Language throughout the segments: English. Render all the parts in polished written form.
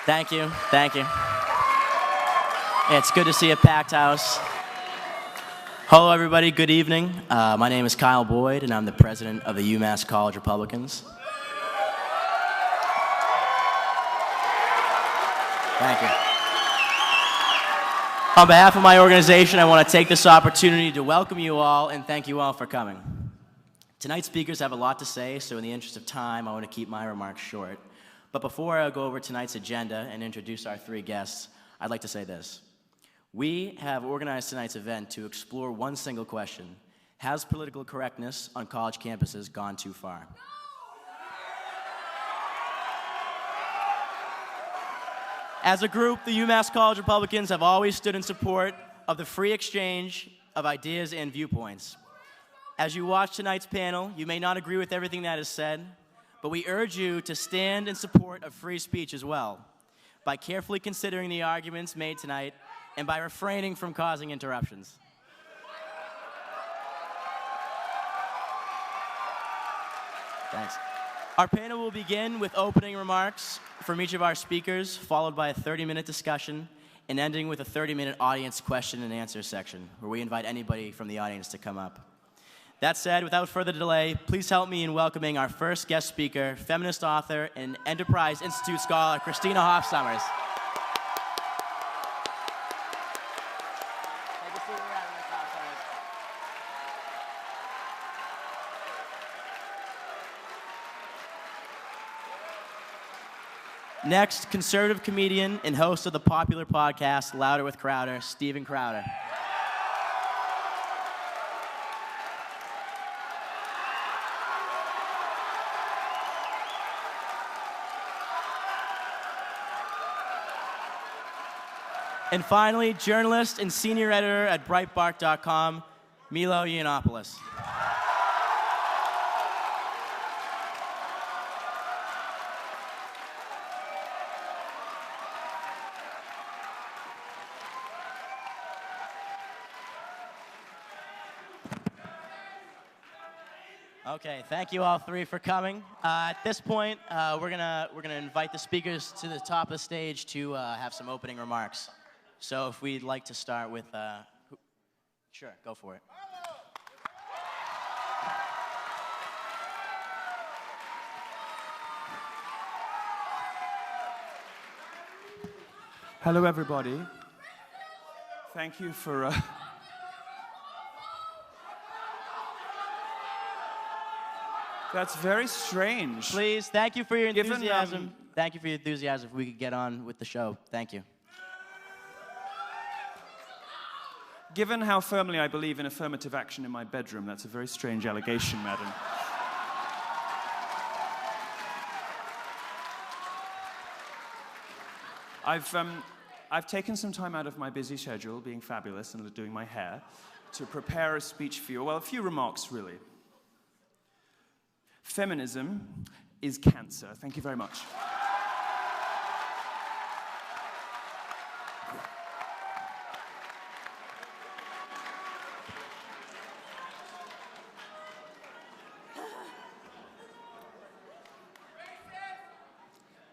Thank you, thank you. It's good to see a packed house. Hello, everybody, good evening. My name is Kyle Boyd, and I'm the president of the UMass College Republicans. Thank you. On behalf of my organization, I want to take this opportunity to welcome you all and thank you all for coming. Tonight's speakers have a lot to say, so in the interest of time, I want to keep my remarks short. But before I go over tonight's agenda and introduce our three guests, I'd like to say this. We have organized tonight's event to explore one single question. Has political correctness on college campuses gone too far? As a group, the UMass College Republicans have always stood in support of the free exchange of ideas and viewpoints. As you watch tonight's panel, you may not agree with everything that is said, but we urge you to stand in support of free speech as well, by carefully considering the arguments made tonight and by refraining from causing interruptions. Thanks. Our panel will begin with opening remarks from each of our speakers, followed by a 30-minute discussion, and ending with a 30-minute audience question and answer section, where we invite anybody from the audience to come up. That said, without further delay, please help me in welcoming our first guest speaker, feminist author and Enterprise Institute scholar, Christina Hoff Sommers. Next, conservative comedian and host of the popular podcast, Louder with Crowder, Steven Crowder. And finally, journalist and senior editor at Breitbart.com, Milo Yiannopoulos. Okay, thank you all three for coming. At this point, we're gonna invite the speakers to the top of the stage to have some opening remarks. So if we'd like to start with, sure, go for it. Hello, everybody. Thank you for. That's very strange. Please, thank you for your enthusiasm. Thank you for your enthusiasm. If we could get on with the show, thank you. Given how firmly I believe in affirmative action in my bedroom, that's a very strange allegation, madam. I've taken some time out of my busy schedule, being fabulous and doing my hair, to prepare a speech for you. Well, a few remarks, really. Feminism is cancer. Thank you very much.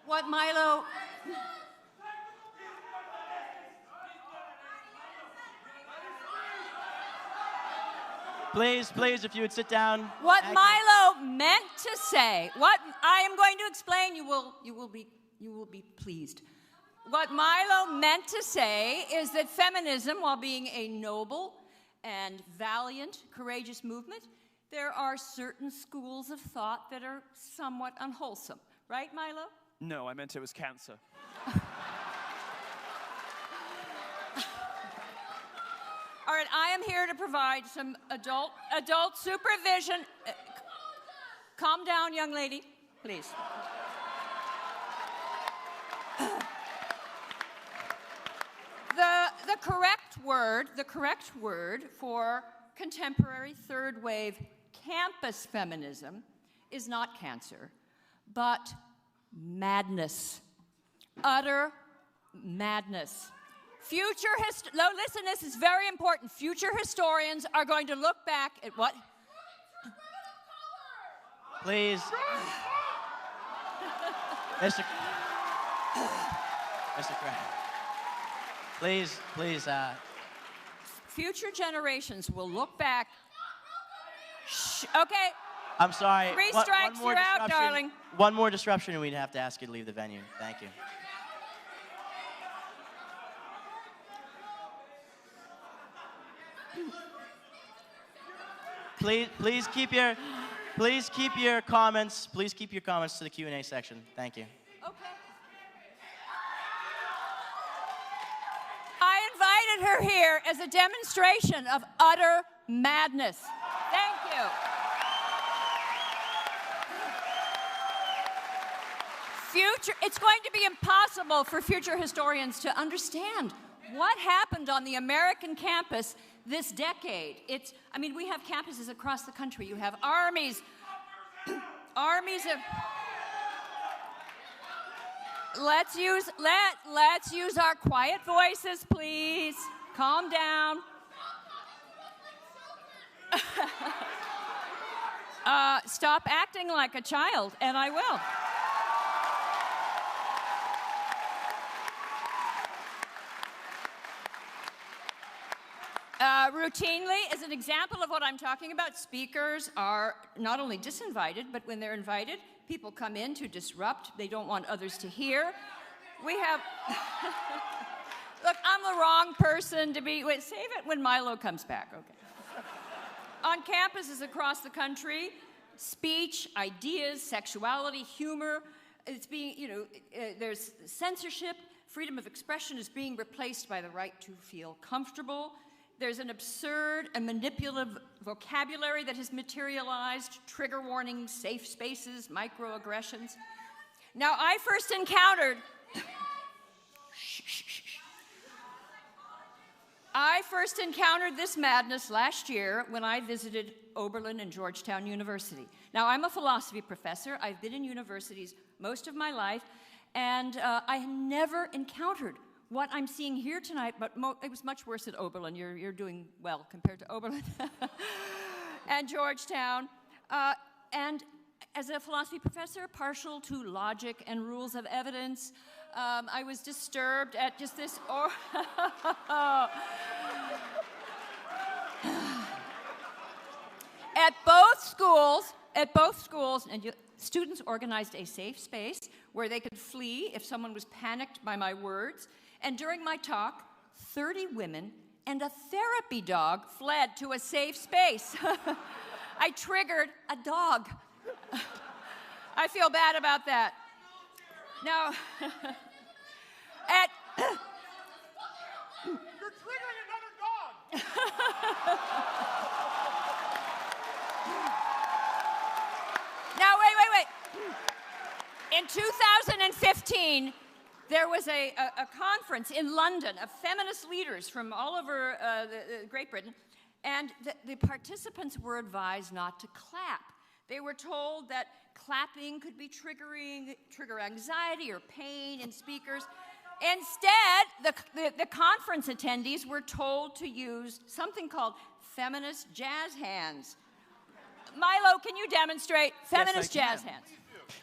What Milo... Please, if you would sit down. What Milo meant to say, what I am going to explain, you will be pleased. What Milo meant to say is that feminism, while being a noble and valiant, courageous movement, there are certain schools of thought that are somewhat unwholesome. Right, Milo? No, I meant it was cancer. All right, I am here to provide some adult supervision. Calm down, young lady, please. The correct word for contemporary third wave campus feminism is not cancer, but madness. Utter madness. No, listen, this is very important. Future historians are going to look back at what? Please. Mr. Mr. Craig. Please, please. Future generations will look back. Shh, okay. I'm sorry. 3 One strikes, more you're out, disruption. darling. One more disruption, and we'd have to ask you to leave the venue. Thank you. Please keep your comments. Please keep your comments to the Q&A section. Thank you. Okay. I invited her here as a demonstration of utter madness. Thank you. It's going to be impossible for future historians to understand what happened on the American campus this decade. I mean, we have campuses across the country. You have armies, armies of... Let's use our quiet voices, please. Calm down. Stop acting like a child, and I will. Routinely, as an example of what I'm talking about, speakers are not only disinvited, but when they're invited, people come in to disrupt. They don't want others to hear. We have... Look, I'm the wrong person to be... Wait, save it when Milo comes back, okay. On campuses across the country, speech, ideas, sexuality, humor, it's being, there's censorship. Freedom of expression is being replaced by the right to feel comfortable. There's an absurd and manipulative vocabulary that has materialized, trigger warnings, safe spaces, microaggressions. Now, I first encountered this madness last year when I visited Oberlin and Georgetown University. Now, I'm a philosophy professor. I've been in universities most of my life, and I had never encountered what I'm seeing here tonight, but it was much worse at Oberlin. You're doing well compared to Oberlin and Georgetown. And as a philosophy professor, partial to logic and rules of evidence, I was disturbed at just this... At both schools, and students organized a safe space where they could flee if someone was panicked by my words. And during my talk, 30 women and a therapy dog fled to a safe space. I triggered a dog. I feel bad about that. Now, You're triggering another dog! Now, wait. In 2015, there was a conference in London of feminist leaders from all over Great Britain, and the participants were advised not to clap. They were told that clapping could be trigger anxiety or pain in speakers. Instead, the conference attendees were told to use something called feminist jazz hands. Milo, can you demonstrate feminist jazz hands?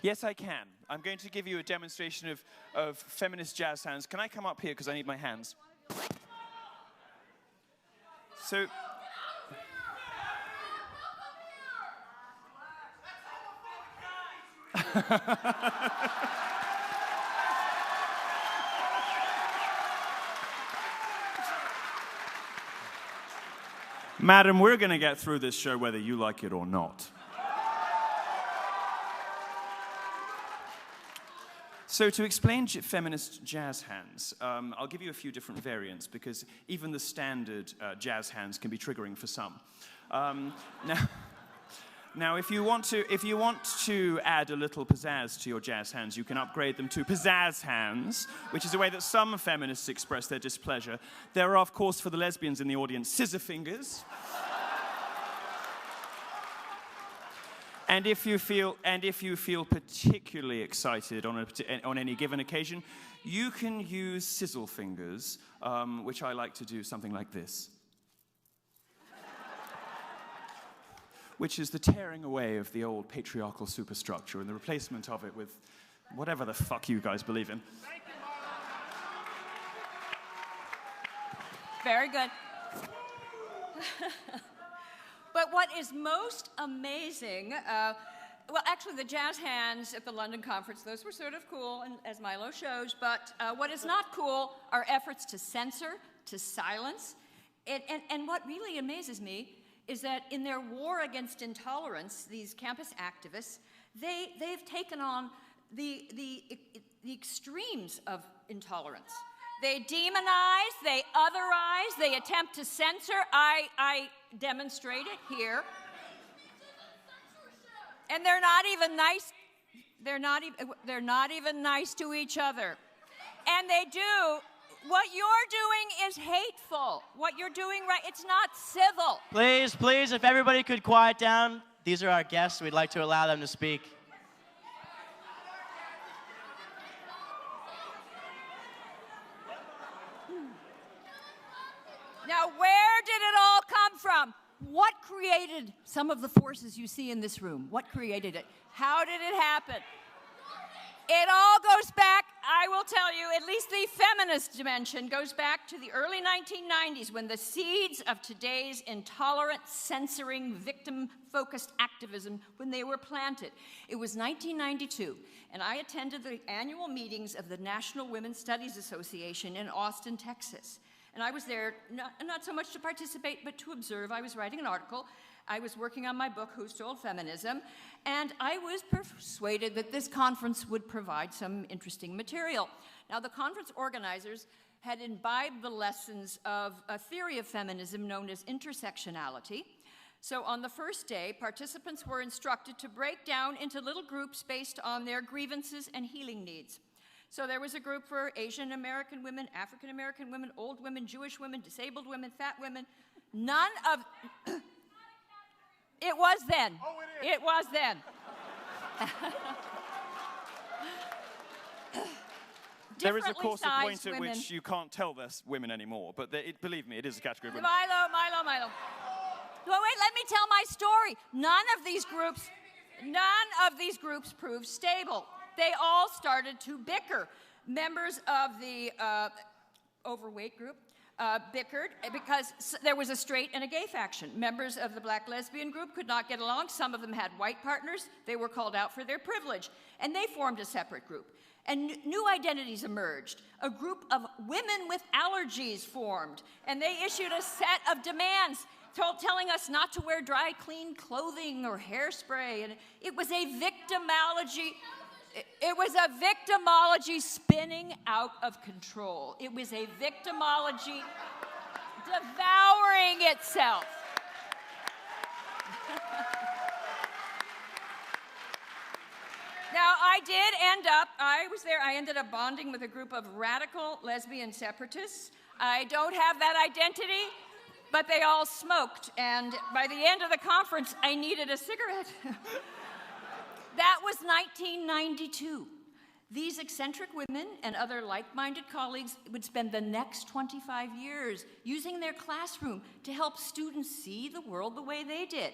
Yes, I can. I'm going to give you a demonstration of feminist jazz hands. Can I come up here because I need my hands? So... Madam, we're going to get through this show whether you like it or not. So to explain feminist jazz hands, I'll give you a few different variants because even the standard jazz hands can be triggering for some. Now, if you want to add a little pizzazz to your jazz hands, you can upgrade them to pizzazz hands, which is a way that some feminists express their displeasure. There are, of course, for the lesbians in the audience, scissor fingers. And if you feel particularly excited on any given occasion, you can use sizzle fingers, which I like to do something like this. Which is the tearing away of the old patriarchal superstructure and the replacement of it with whatever the fuck you guys believe in. Very good. But what is most amazing, well, actually, the jazz hands at the London conference, those were sort of cool, and, as Milo shows, but what is not cool are efforts to censor, to silence. And what really amazes me is that in their war against intolerance, these campus activists, they've taken on the extremes of intolerance. They demonize, they otherize, they attempt to censor. I demonstrate it here. And they're not even nice. They're not even nice to each other. And they do. What you're doing is hateful. What you're doing, right? It's not civil. Please, please, if everybody could quiet down. These are our guests. We'd like to allow them to speak. Now, where did it all come from? What created some of the forces you see in this room? What created it? How did it happen? It all goes back, I will tell you, at least the feminist dimension goes back to the early 1990s when the seeds of today's intolerant, censoring, victim-focused activism, when they were planted. It was 1992, and I attended the annual meetings of the National Women's Studies Association in Austin, Texas. And I was there not so much to participate, but to observe. I was writing an article. I was working on my book, Who Stole Feminism? And I was persuaded that this conference would provide some interesting material. Now, the conference organizers had imbibed the lessons of a theory of feminism known as intersectionality. So on the first day, participants were instructed to break down into little groups based on their grievances and healing needs. So there was a group for Asian American women, African American women, old women, Jewish women, disabled women, fat women. None of... It was then. Oh, it is. It was then. There is, of course, a point at women. which you can't tell there's women anymore, but believe me, it is a category of women. Milo. Well, wait, let me tell my story. None of these groups proved stable. They all started to bicker. Members of the overweight group bickered because there was a straight and a gay faction. Members of the black lesbian group could not get along. Some of them had white partners. They were called out for their privilege, and they formed a separate group. And new identities emerged. A group of women with allergies formed, and they issued a set of demands telling us not to wear dry, clean clothing or hairspray. And it was a victimology. It was a victimology spinning out of control. It was a victimology devouring itself. Now, I ended up bonding with a group of radical lesbian separatists. I don't have that identity, but they all smoked, and by the end of the conference, I needed a cigarette. That was 1992. These eccentric women and other like-minded colleagues would spend the next 25 years using their classroom to help students see the world the way they did.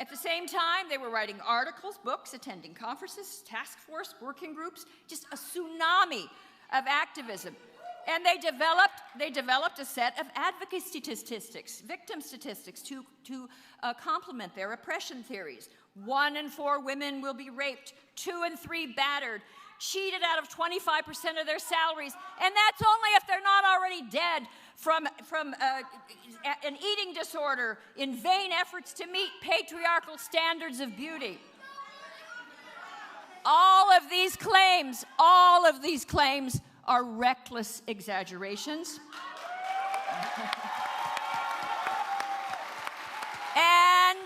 At the same time, they were writing articles, books, attending conferences, task force, working groups, just a tsunami of activism. And they developed a set of advocacy statistics, victim statistics, to complement their oppression theories. 1 in 4 women will be raped, 2 in 3 battered, cheated out of 25% of their salaries, and that's only if they're not already dead from an eating disorder in vain efforts to meet patriarchal standards of beauty. All of these claims are reckless exaggerations. And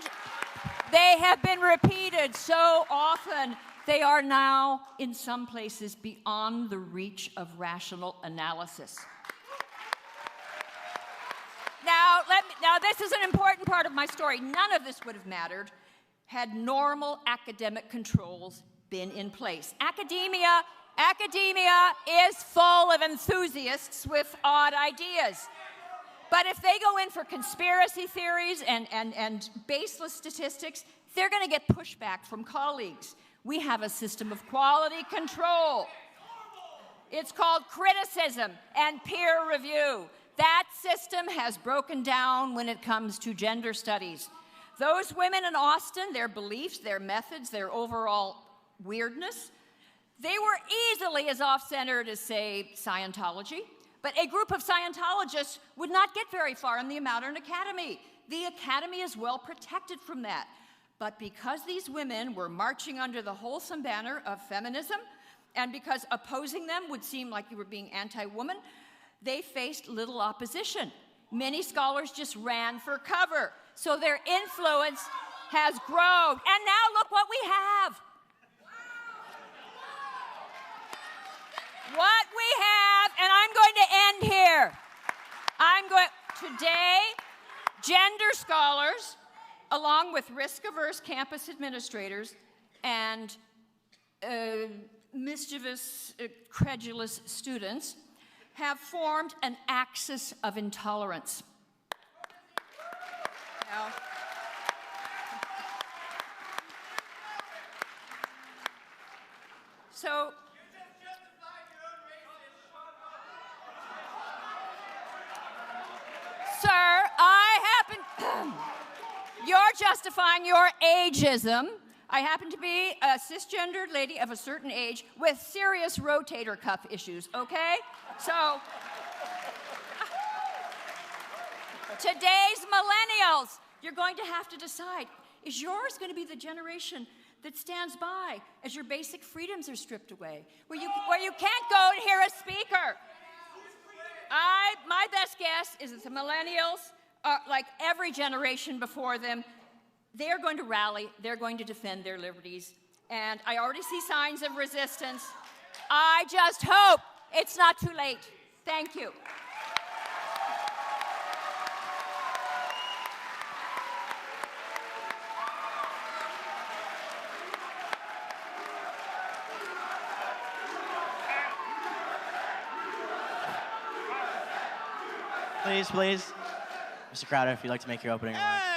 they have been repeated so often, they are now, in some places, beyond the reach of rational analysis. Now, this is an important part of my story. None of this would have mattered had normal academic controls been in place. Academia is full of enthusiasts with odd ideas. But if they go in for conspiracy theories and baseless statistics, they're going to get pushback from colleagues. We have a system of quality control. It's called criticism and peer review. That system has broken down when it comes to gender studies. Those women in Austin, their beliefs, their methods, their overall weirdness, they were easily as off-centered as, say, Scientology. But a group of Scientologists would not get very far in the Modern Academy. The Academy is well protected from that. But because these women were marching under the wholesome banner of feminism, and because opposing them would seem like you were being anti-woman, they faced little opposition. Many scholars just ran for cover. So their influence has grown. And now look what we have. What we have, and I'm going to end here. Today, gender scholars, along with risk-averse campus administrators and mischievous, credulous students, have formed an axis of intolerance. Now, so, sir, you're justifying your ageism. I happen to be a cisgendered lady of a certain age with serious rotator cuff issues, okay? So, today's millennials, you're going to have to decide, is yours going to be the generation that stands by as your basic freedoms are stripped away, where you can't go and hear a speaker? My best guess is that the millennials, like every generation before them, they're going to rally, they're going to defend their liberties, and I already see signs of resistance. I just hope it's not too late. Thank you. Please, please. Mr. Crowder, if you'd like to make your opening remarks. Hey!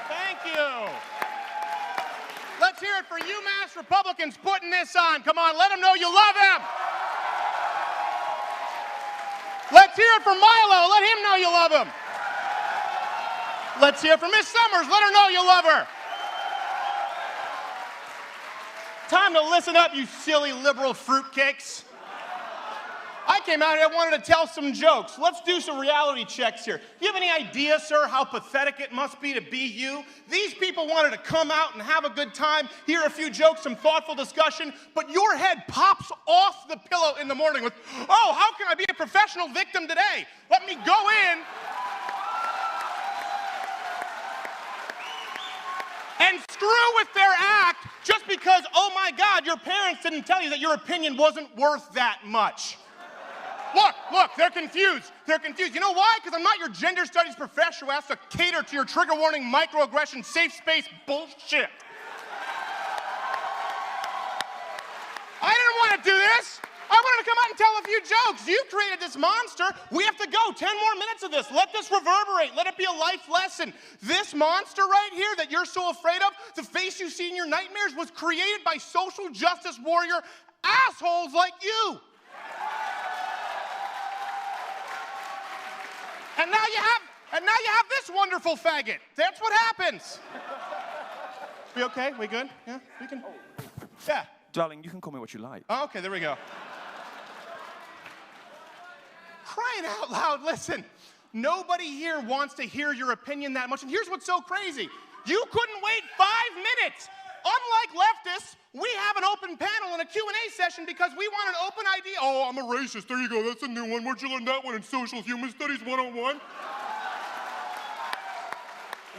Thank you. Let's hear it for UMass Republicans putting this on. Come on, let them know you love him. Let's hear it for Milo. Let him know you love him. Let's hear it for Miss Summers. Let her know you love her. Time to listen up, you silly liberal fruitcakes. I came out here, I wanted to tell some jokes. Let's do some reality checks here. Do you have any idea, sir, how pathetic it must be to be you? These people wanted to come out and have a good time, hear a few jokes, some thoughtful discussion, but your head pops off the pillow in the morning with, oh, how can I be a professional victim today? Let me go in and screw with their act just because, oh my God, your parents didn't tell you that your opinion wasn't worth that much. Look, they're confused. They're confused. You know why? Because I'm not your gender studies professor who has to cater to your trigger warning, microaggression, safe space bullshit. I didn't want to do this. I wanted to come out and tell a few jokes. You created this monster. We have to go. 10 more minutes of this. Let this reverberate. Let it be a life lesson. This monster right here that you're so afraid of, the face you see in your nightmares, was created by social justice warrior assholes like you. And now you have this wonderful faggot. That's what happens. We okay? We good? Yeah, we can. Yeah. Darling, you can call me what you like. Oh, okay, there we go. Crying out loud, listen. Nobody here wants to hear your opinion that much. And here's what's so crazy. You couldn't wait 5 minutes. Unlike leftists, we have an open panel and a Q&A session because we want an open idea. Oh, I'm a racist. There you go. That's a new one. Where'd you learn that one in Social Human Studies 101?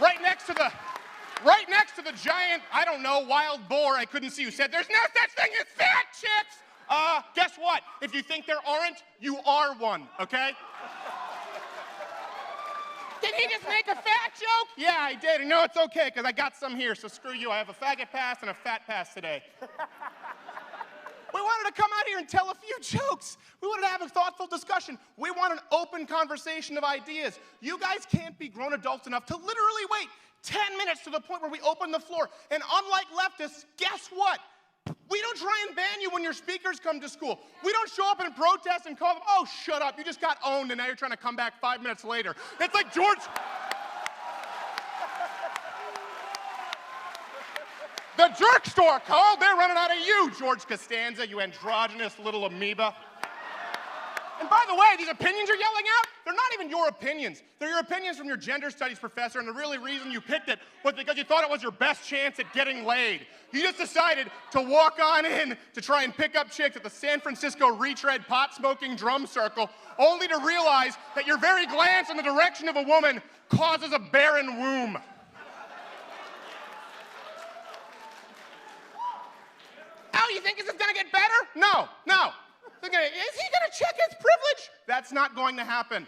Right next to the giant, I don't know, wild boar I couldn't see who said there's no such thing as fat chicks. Guess what? If you think there aren't, you are one, okay? Did he just make a fat joke? Yeah, I did. And no, it's okay, because I got some here, so screw you. I have a faggot pass and a fat pass today. We wanted to come out here and tell a few jokes. We wanted to have a thoughtful discussion. We want an open conversation of ideas. You guys can't be grown adults enough to literally wait 10 minutes to the point where we open the floor. And unlike leftists, guess what? We don't try and ban you when your speakers come to school. We don't show up and protest and call them, oh, shut up, you just got owned and now you're trying to come back 5 minutes later. It's like George... The jerk store called, they're running out of you, George Costanza, you androgynous little amoeba. And by the way, these opinions you're yelling out, they're not even your opinions. They're your opinions from your gender studies professor, and the really reason you picked it was because you thought it was your best chance at getting laid. You just decided to walk on in to try and pick up chicks at the San Francisco retread pot-smoking drum circle, only to realize that your very glance in the direction of a woman causes a barren womb. Oh, you think this is gonna get better? No, no. Is he gonna check his privilege? That's not going to happen.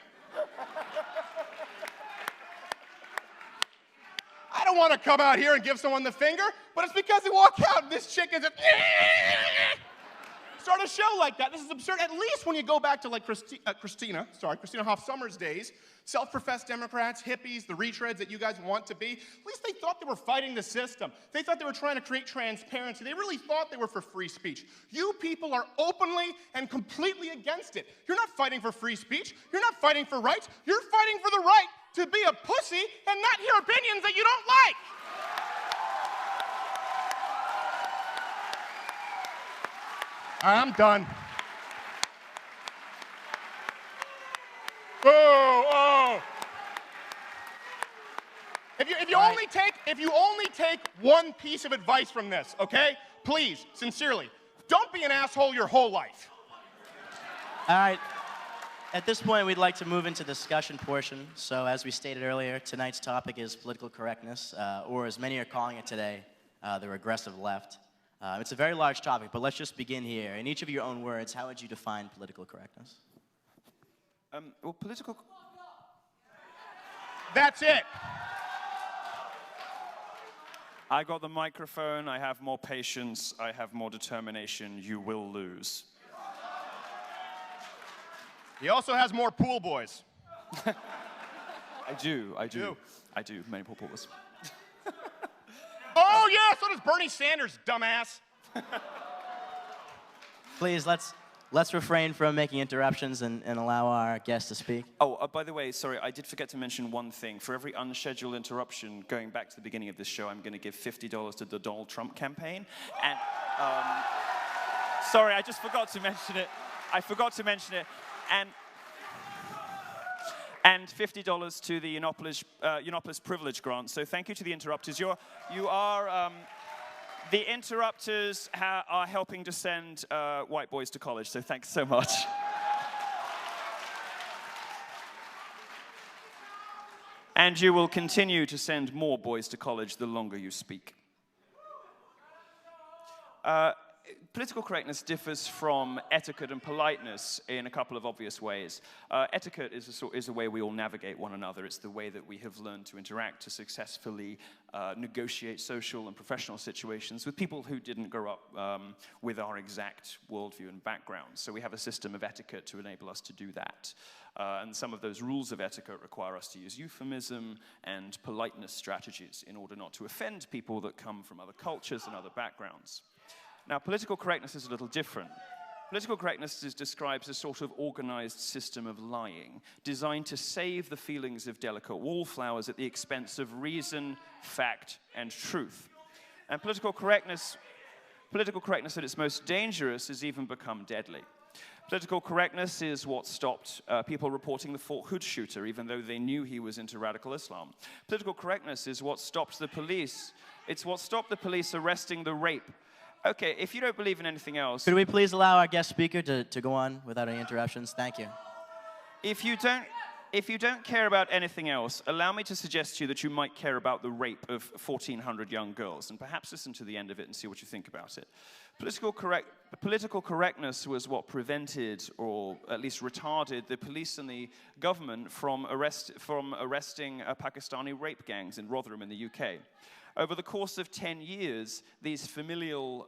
I don't want to come out here and give someone the finger, but it's because they walk out and this chick is a... Start a show like that. This is absurd. At least when you go back to like Christina Hoff Sommers' days, self-professed Democrats, hippies, the retreads that you guys want to be, at least they thought they were fighting the system. They thought they were trying to create transparency. They really thought they were for free speech. You people are openly and completely against it. You're not fighting for free speech. You're not fighting for rights. You're fighting for the right to be a pussy and not hear opinions that you don't like. I'm done. Oh. If you only take one piece of advice from this, okay? Please, sincerely, don't be an asshole your whole life. All right. At this point, we'd like to move into the discussion portion. So as we stated earlier, tonight's topic is political correctness, or as many are calling it today, the regressive left. It's a very large topic, but let's just begin here. In each of your own words, how would you define political correctness? Well, political... That's it. I got the microphone, I have more patience, I have more determination, you will lose. He also has more pool boys. I do, many pool boys. Oh yeah, so does Bernie Sanders, dumbass. Please, let's refrain from making interruptions and allow our guest to speak. Oh, by the way, sorry, I did forget to mention one thing. For every unscheduled interruption, going back to the beginning of this show, I'm going to give $50 to the Donald Trump campaign. And, sorry, I just forgot to mention it. And $50 to the Yiannopoulos Privilege Grant. So thank you to the interrupters. The interrupters are helping to send white boys to college, so thanks so much. And you will continue to send more boys to college the longer you speak. Political correctness differs from etiquette and politeness in a couple of obvious ways. Etiquette is a way we all navigate one another. It's the way that we have learned to interact, to successfully negotiate social and professional situations with people who didn't grow up with our exact worldview and background. So we have a system of etiquette to enable us to do that. And some of those rules of etiquette require us to use euphemism and politeness strategies in order not to offend people that come from other cultures and other backgrounds. Now, political correctness is a little different. Political correctness describes a sort of organized system of lying, designed to save the feelings of delicate wallflowers at the expense of reason, fact, and truth. And political correctness at its most dangerous has even become deadly. Political correctness is what stopped people reporting the Fort Hood shooter, even though they knew he was into radical Islam. Political correctness is what stopped the police. It's what stopped the police arresting the rape. Okay, if you don't believe in anything else... Could we please allow our guest speaker to go on without any interruptions? Thank you. If you don't care about anything else, allow me to suggest to you that you might care about the rape of 1,400 young girls, and perhaps listen to the end of it and see what you think about it. Political correctness was what prevented, or at least retarded, the police and the government from arresting Pakistani rape gangs in Rotherham in the UK. Over the course of 10 years, these familial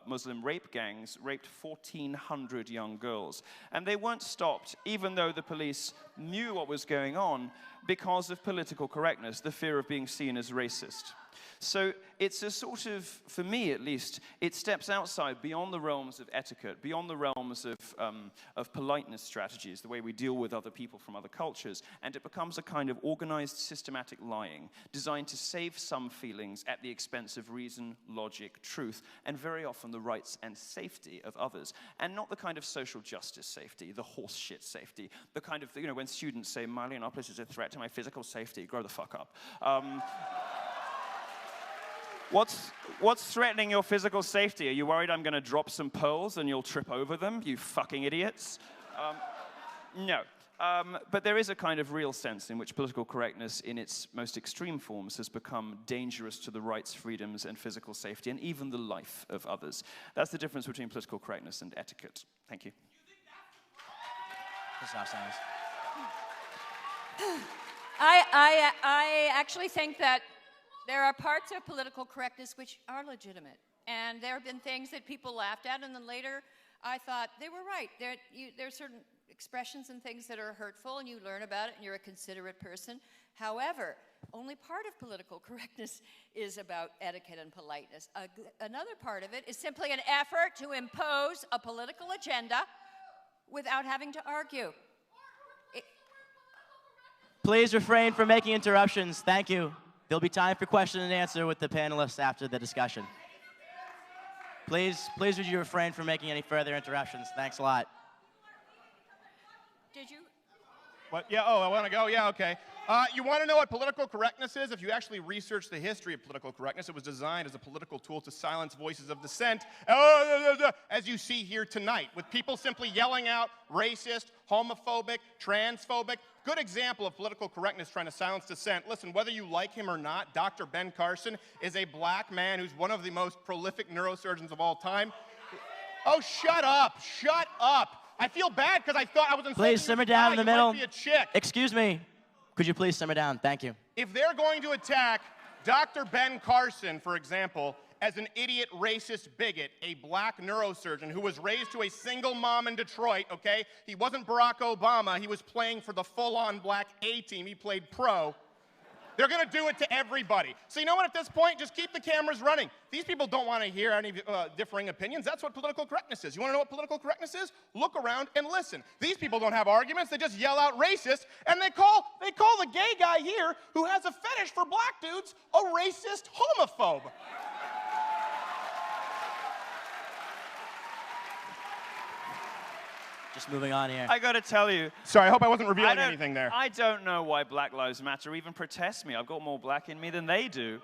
Muslim rape gangs raped 1,400 young girls. And they weren't stopped, even though the police knew what was going on, because of political correctness, the fear of being seen as racist. So it's a sort of, for me at least, it steps outside beyond the realms of etiquette, beyond the realms of politeness strategies, the way we deal with other people from other cultures, and it becomes a kind of organized, systematic lying designed to save some feelings at the expense of reason, logic, truth, and very often the rights and safety of others. And not the kind of social justice safety, the horse shit safety, the kind of, you know, when students say, Marlionopolis is a threat to my physical safety, grow the fuck up. What's threatening your physical safety? Are you worried I'm going to drop some pearls and you'll trip over them, you fucking idiots? No. But there is a kind of real sense in which political correctness in its most extreme forms has become dangerous to the rights, freedoms, and physical safety, and even the life of others. That's the difference between political correctness and etiquette. Thank you. I actually think that there are parts of political correctness which are legitimate. And there have been things that people laughed at, and then later I thought they were right. There are certain expressions and things that are hurtful, and you learn about it, and you're a considerate person. However, only part of political correctness is about etiquette and politeness. Another part of it is simply an effort to impose a political agenda without having to argue. Please refrain from making interruptions. Thank you. There'll be time for question and answer with the panelists after the discussion. Please would you refrain from making any further interruptions? Thanks a lot. Did you? What? Yeah, oh, I want to go? Yeah, okay. You want to know what political correctness is? If you actually research the history of political correctness, it was designed as a political tool to silence voices of dissent, as you see here tonight, with people simply yelling out racist, homophobic, transphobic. Good example of political correctness trying to silence dissent. Listen, whether you like him or not, Dr. Ben Carson is a black man who's one of the most prolific neurosurgeons of all time. Oh, shut up. Shut up. I feel bad because I thought I was insulting. Please simmer down in the middle. Might be a chick. Excuse me. Could you please simmer down? Thank you. If they're going to attack Dr. Ben Carson, for example, as an idiot, racist bigot, a black neurosurgeon who was raised to a single mom in Detroit, okay? He wasn't Barack Obama. He was playing for the full-on black A team. He played pro. They're going to do it to everybody. So you know what, at this point, just keep the cameras running. These people don't want to hear any differing opinions. That's what political correctness is. You want to know what political correctness is? Look around and listen. These people don't have arguments. They just yell out racist, and they call the gay guy here who has a fetish for black dudes a racist homophobe. Just moving on here. I got to tell you. Sorry, I hope I wasn't revealing anything there. I don't know why Black Lives Matter even protests me. I've got more black in me than they do.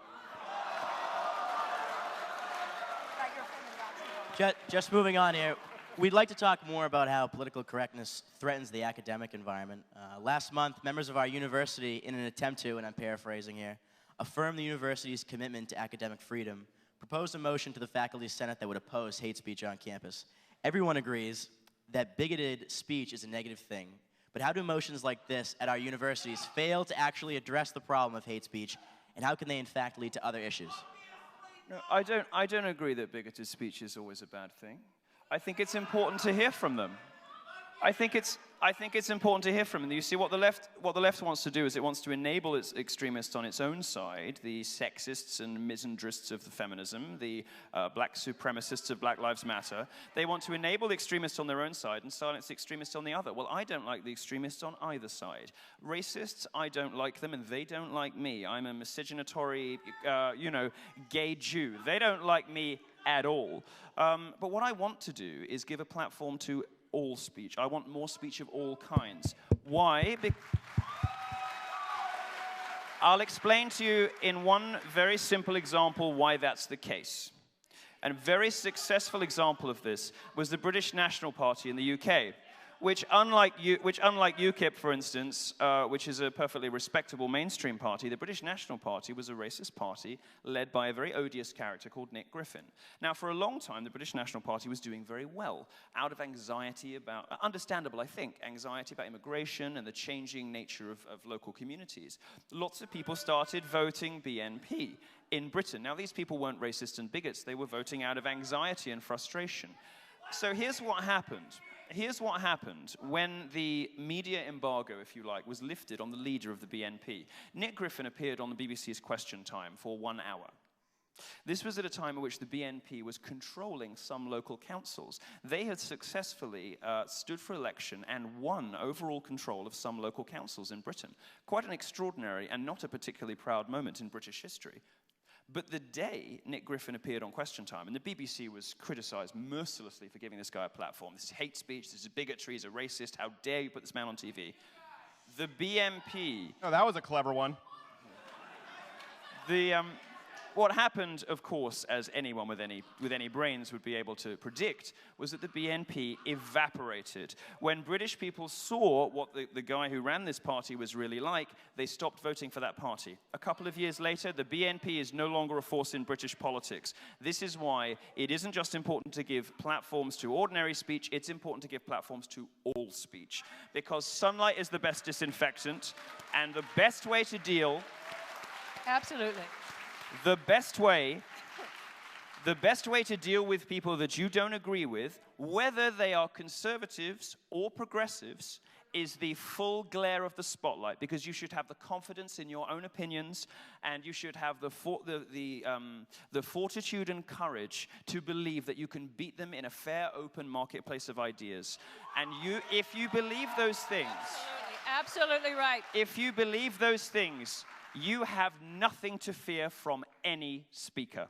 Just moving on here. We'd like to talk more about how political correctness threatens the academic environment. Last month, members of our university, in an attempt to, and I'm paraphrasing here, affirm the university's commitment to academic freedom, proposed a motion to the faculty senate that would oppose hate speech on campus. Everyone agrees that bigoted speech is a negative thing. But how do motions like this at our universities fail to actually address the problem of hate speech, and how can they in fact lead to other issues? No, I don't agree that bigoted speech is always a bad thing. I think it's important to hear from them. I think it's important to hear from them. You see, what the left wants to do is it wants to enable its extremists on its own side, the sexists and misandrists of the feminism, the black supremacists of Black Lives Matter. They want to enable the extremists on their own side and silence the extremists on the other. Well, I don't like the extremists on either side. Racists, I don't like them, and they don't like me. I'm a miscegenatory, gay Jew. They don't like me at all. But what I want to do is give a platform to all speech. I want more speech of all kinds. Why? I'll explain to you in one very simple example why that's the case. And a very successful example of this was the British National Party in the UK, which unlike UKIP, for instance, which is a perfectly respectable mainstream party, the British National Party was a racist party led by a very odious character called Nick Griffin. Now, for a long time, the British National Party was doing very well, out of anxiety about, understandable, I think, anxiety about immigration and the changing nature of local communities. Lots of people started voting BNP in Britain. Now, these people weren't racist and bigots. They were voting out of anxiety and frustration. So here's what happened. here's what happened when the media embargo, if you like, was lifted on the leader of the BNP. Nick Griffin appeared on the BBC's Question Time for 1 hour. This was at a time in which the BNP was controlling some local councils. They had successfully stood for election and won overall control of some local councils in Britain. Quite an extraordinary and not a particularly proud moment in British history. But the day Nick Griffin appeared on Question Time, and the BBC was criticized mercilessly for giving this guy a platform. This is hate speech, this is bigotry, he's a racist, how dare you put this man on TV? The BNP... Oh, that was a clever one. What happened, of course, as anyone with any brains would be able to predict, was that the BNP evaporated. When British people saw what the guy who ran this party was really like, they stopped voting for that party. A couple of years later, the BNP is no longer a force in British politics. This is why it isn't just important to give platforms to ordinary speech, it's important to give platforms to all speech. Because sunlight is the best disinfectant, and the best way to deal... Absolutely. The best way to deal with people that you don't agree with, whether they are conservatives or progressives, is the full glare of the spotlight, because you should have the confidence in your own opinions, and you should have the fortitude and courage to believe that you can beat them in a fair, open marketplace of ideas. And if you believe those things... Absolutely right. If you believe those things... you have nothing to fear from any speaker.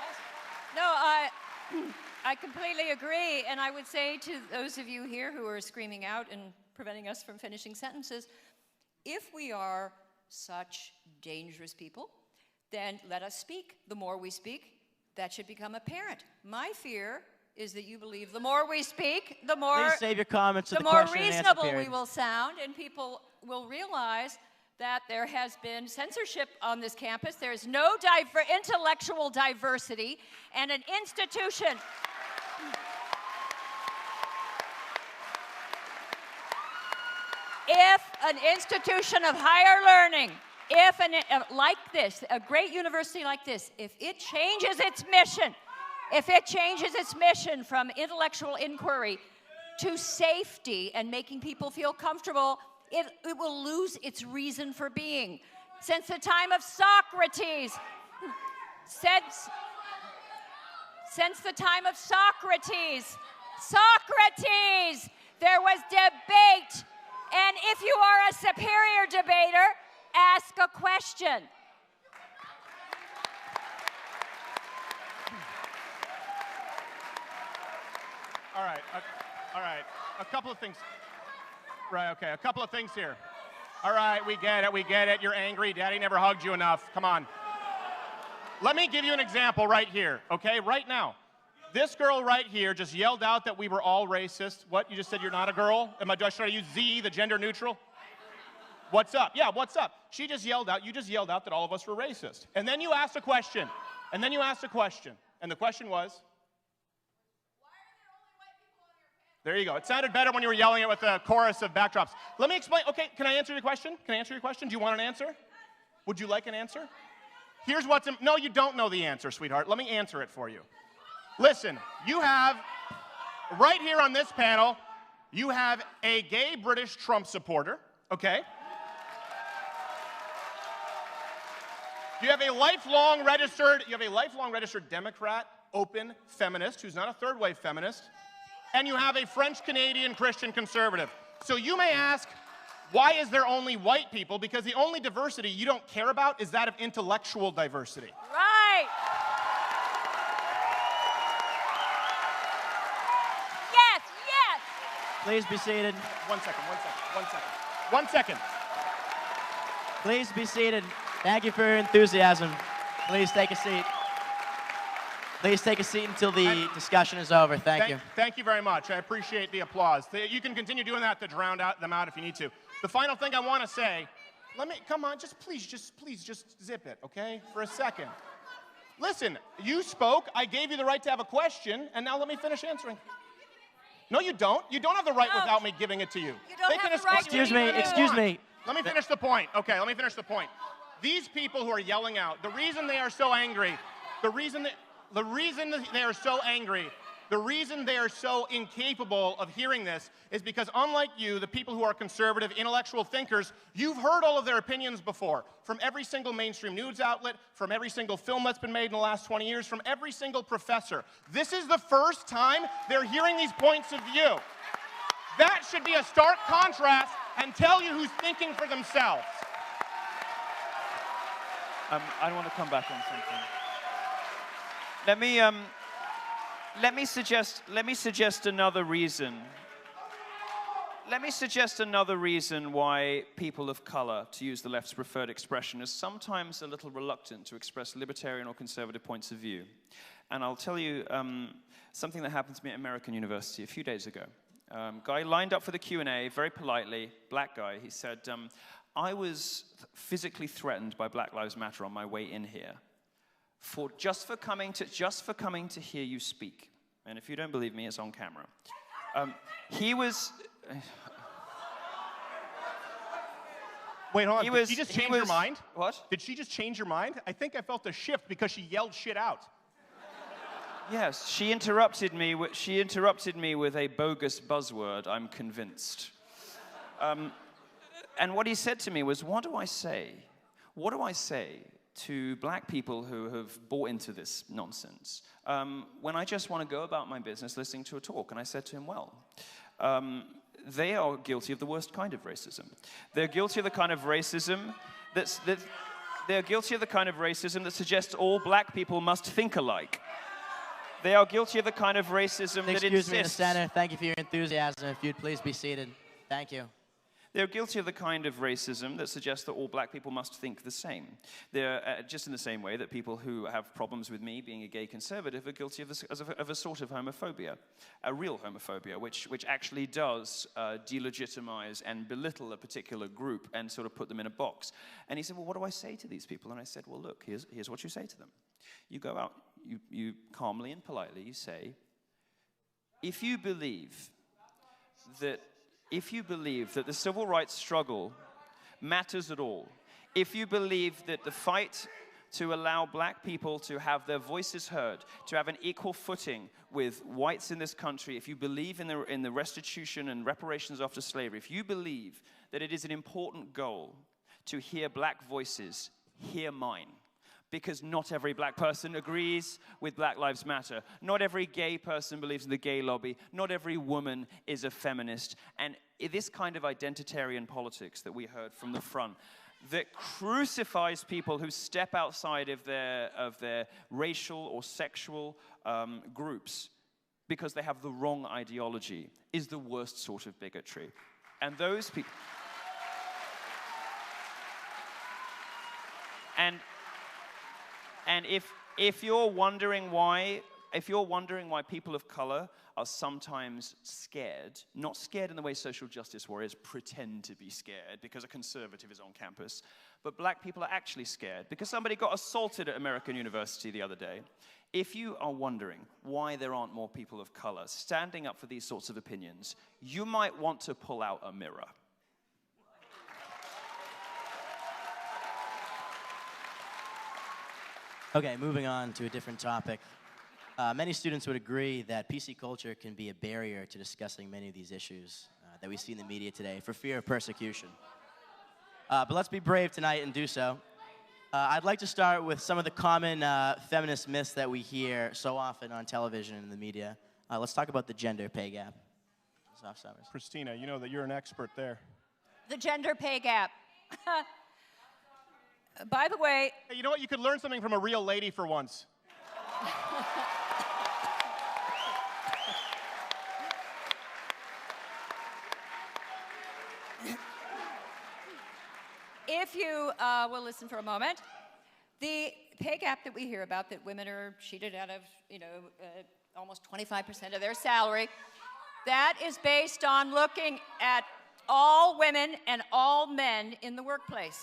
Yes. No, I completely agree, and I would say to those of you here who are screaming out and preventing us from finishing sentences, if we are such dangerous people, then let us speak. The more we speak, that should become apparent. My fear is that you believe the more we speak, the more... Please save your comments to the more question and answer reasonable period. we will sound, and people will realize that there has been censorship on this campus. There is no intellectual diversity, and an institution... If an institution of higher learning, like this, a great university like this, if it changes its mission from intellectual inquiry to safety and making people feel comfortable, it will lose its reason for being. Since the time of Socrates, there was debate. And if you are a superior debater, ask a question. All right, a couple of things. Right, okay, a couple of things here. All right, we get it, you're angry, Daddy never hugged you enough, come on. Let me give you an example right here, okay, right now. This girl right here just yelled out that we were all racist. What, you just said you're not a girl? Do I try to use Z, the gender neutral? What's up? Yeah, what's up? You just yelled out that all of us were racist. And then you asked a question, and the question was? There you go. It sounded better when you were yelling it with a chorus of backdrops. Let me explain. Okay, can I answer your question? Do you want an answer? Would you like an answer? Here's what's... No, you don't know the answer, sweetheart. Let me answer it for you. Listen, you have, right here on this panel, you have a gay British Trump supporter, okay? You have a lifelong registered Democrat, open feminist, who's not a third-wave feminist, and you have a French-Canadian Christian conservative. So you may ask, why is there only white people? Because the only diversity you don't care about is that of intellectual diversity. Right. Yes. Please be seated. One second. Please be seated. Thank you for your enthusiasm. Please take a seat. Please take a seat until the discussion is over. Thank you. Thank you very much. I appreciate the applause. You can continue doing that to drown them out if you need to. The final thing I want to say, come on, please zip it, okay, for a second. Listen, you spoke, I gave you the right to have a question, and now let me finish answering. No, you don't. You don't have the right without me giving it to you. You don't have the right. Excuse me. Let me finish the point. Okay, let me finish the point. These people who are yelling out, the reason they are so angry The reason they are so incapable of hearing this is because, unlike you, the people who are conservative, intellectual thinkers, you've heard all of their opinions before, from every single mainstream news outlet, from every single film that's been made in the last 20 years, from every single professor. This is the first time they're hearing these points of view. That should be a stark contrast and tell you who's thinking for themselves. I want to come back on something. Let me suggest another reason. Let me suggest another reason why people of color, to use the left's preferred expression, are sometimes a little reluctant to express libertarian or conservative points of view. And I'll tell you something that happened to me at American University a few days ago. Guy lined up for the Q&A, very politely, black guy. He said, I was physically threatened by Black Lives Matter on my way in here. Just for coming to hear you speak. And if you don't believe me, it's on camera. He was... Wait, hold on. Did she just change your mind? What? Did she just change your mind? I think I felt a shift because she yelled shit out. Yes, she interrupted me with a bogus buzzword, I'm convinced. And what he said to me was, what do I say? What do I say to black people who have bought into this nonsense when I just want to go about my business listening to a talk? And I said to him, well, they are guilty of the worst kind of racism. They're guilty of the kind of racism they're guilty of the kind of racism that suggests all black people must think alike. They are guilty of the kind of racism that insists... Excuse me, Senator. Thank you for your enthusiasm. If you'd please be seated. Thank you. They're guilty of the kind of racism that suggests that all black people must think the same. They're just in the same way that people who have problems with me being a gay conservative are guilty of a sort of homophobia, a real homophobia, which actually does delegitimize and belittle a particular group and sort of put them in a box. And he said, well, what do I say to these people? And I said, well, look, here's what you say to them. You go out, you calmly and politely, you say, if you believe that the civil rights struggle matters at all, if you believe that the fight to allow black people to have their voices heard, to have an equal footing with whites in this country, if you believe in the restitution and reparations after slavery, if you believe that it is an important goal to hear black voices, hear mine. Because not every black person agrees with Black Lives Matter. Not every gay person believes in the gay lobby. Not every woman is a feminist. And this kind of identitarian politics that we heard from the front that crucifies people who step outside of their racial or sexual groups because they have the wrong ideology is the worst sort of bigotry. And those people... And if you're wondering why people of color are sometimes scared, not scared in the way social justice warriors pretend to be scared because a conservative is on campus, but black people are actually scared because somebody got assaulted at American University the other day. If you are wondering why there aren't more people of color standing up for these sorts of opinions, you might want to pull out a mirror. Okay, moving on to a different topic. Many students would agree that PC culture can be a barrier to discussing many of these issues that we see in the media today for fear of persecution. But let's be brave tonight and do so. I'd like to start with some of the common feminist myths that we hear so often on television and in the media. Let's talk about the gender pay gap. Christina, you know that you're an expert there. The gender pay gap. By the way... Hey, you know what? You could learn something from a real lady for once. If you will listen for a moment, the pay gap that we hear about, that women are cheated out of, almost 25% of their salary, that is based on looking at all women and all men in the workplace.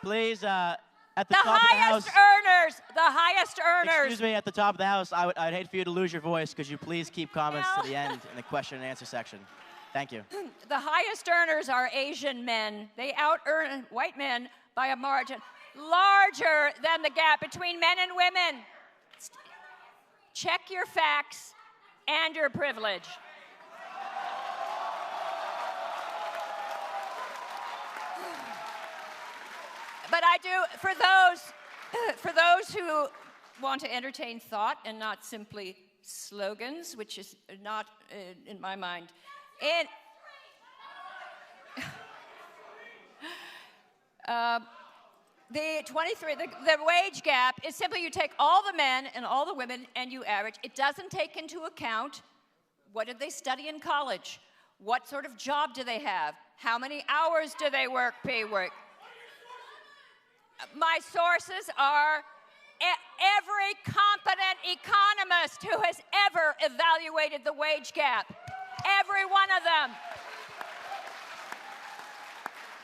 Please, at the top of the house. The highest earners. Excuse me, at the top of the house, I'd hate for you to lose your voice. Could you please keep comments to the end in the question and answer section? Thank you. The highest earners are Asian men. They out-earn white men by a margin larger than the gap between men and women. check your facts and your privilege. But I do, for those who want to entertain thought and not simply slogans, which is not, in my mind, the wage gap is simply you take all the men and all the women and you average. It doesn't take into account what did they study in college, what sort of job do they have, how many hours do they work, pay work. My sources are every competent economist who has ever evaluated the wage gap. Every one of them.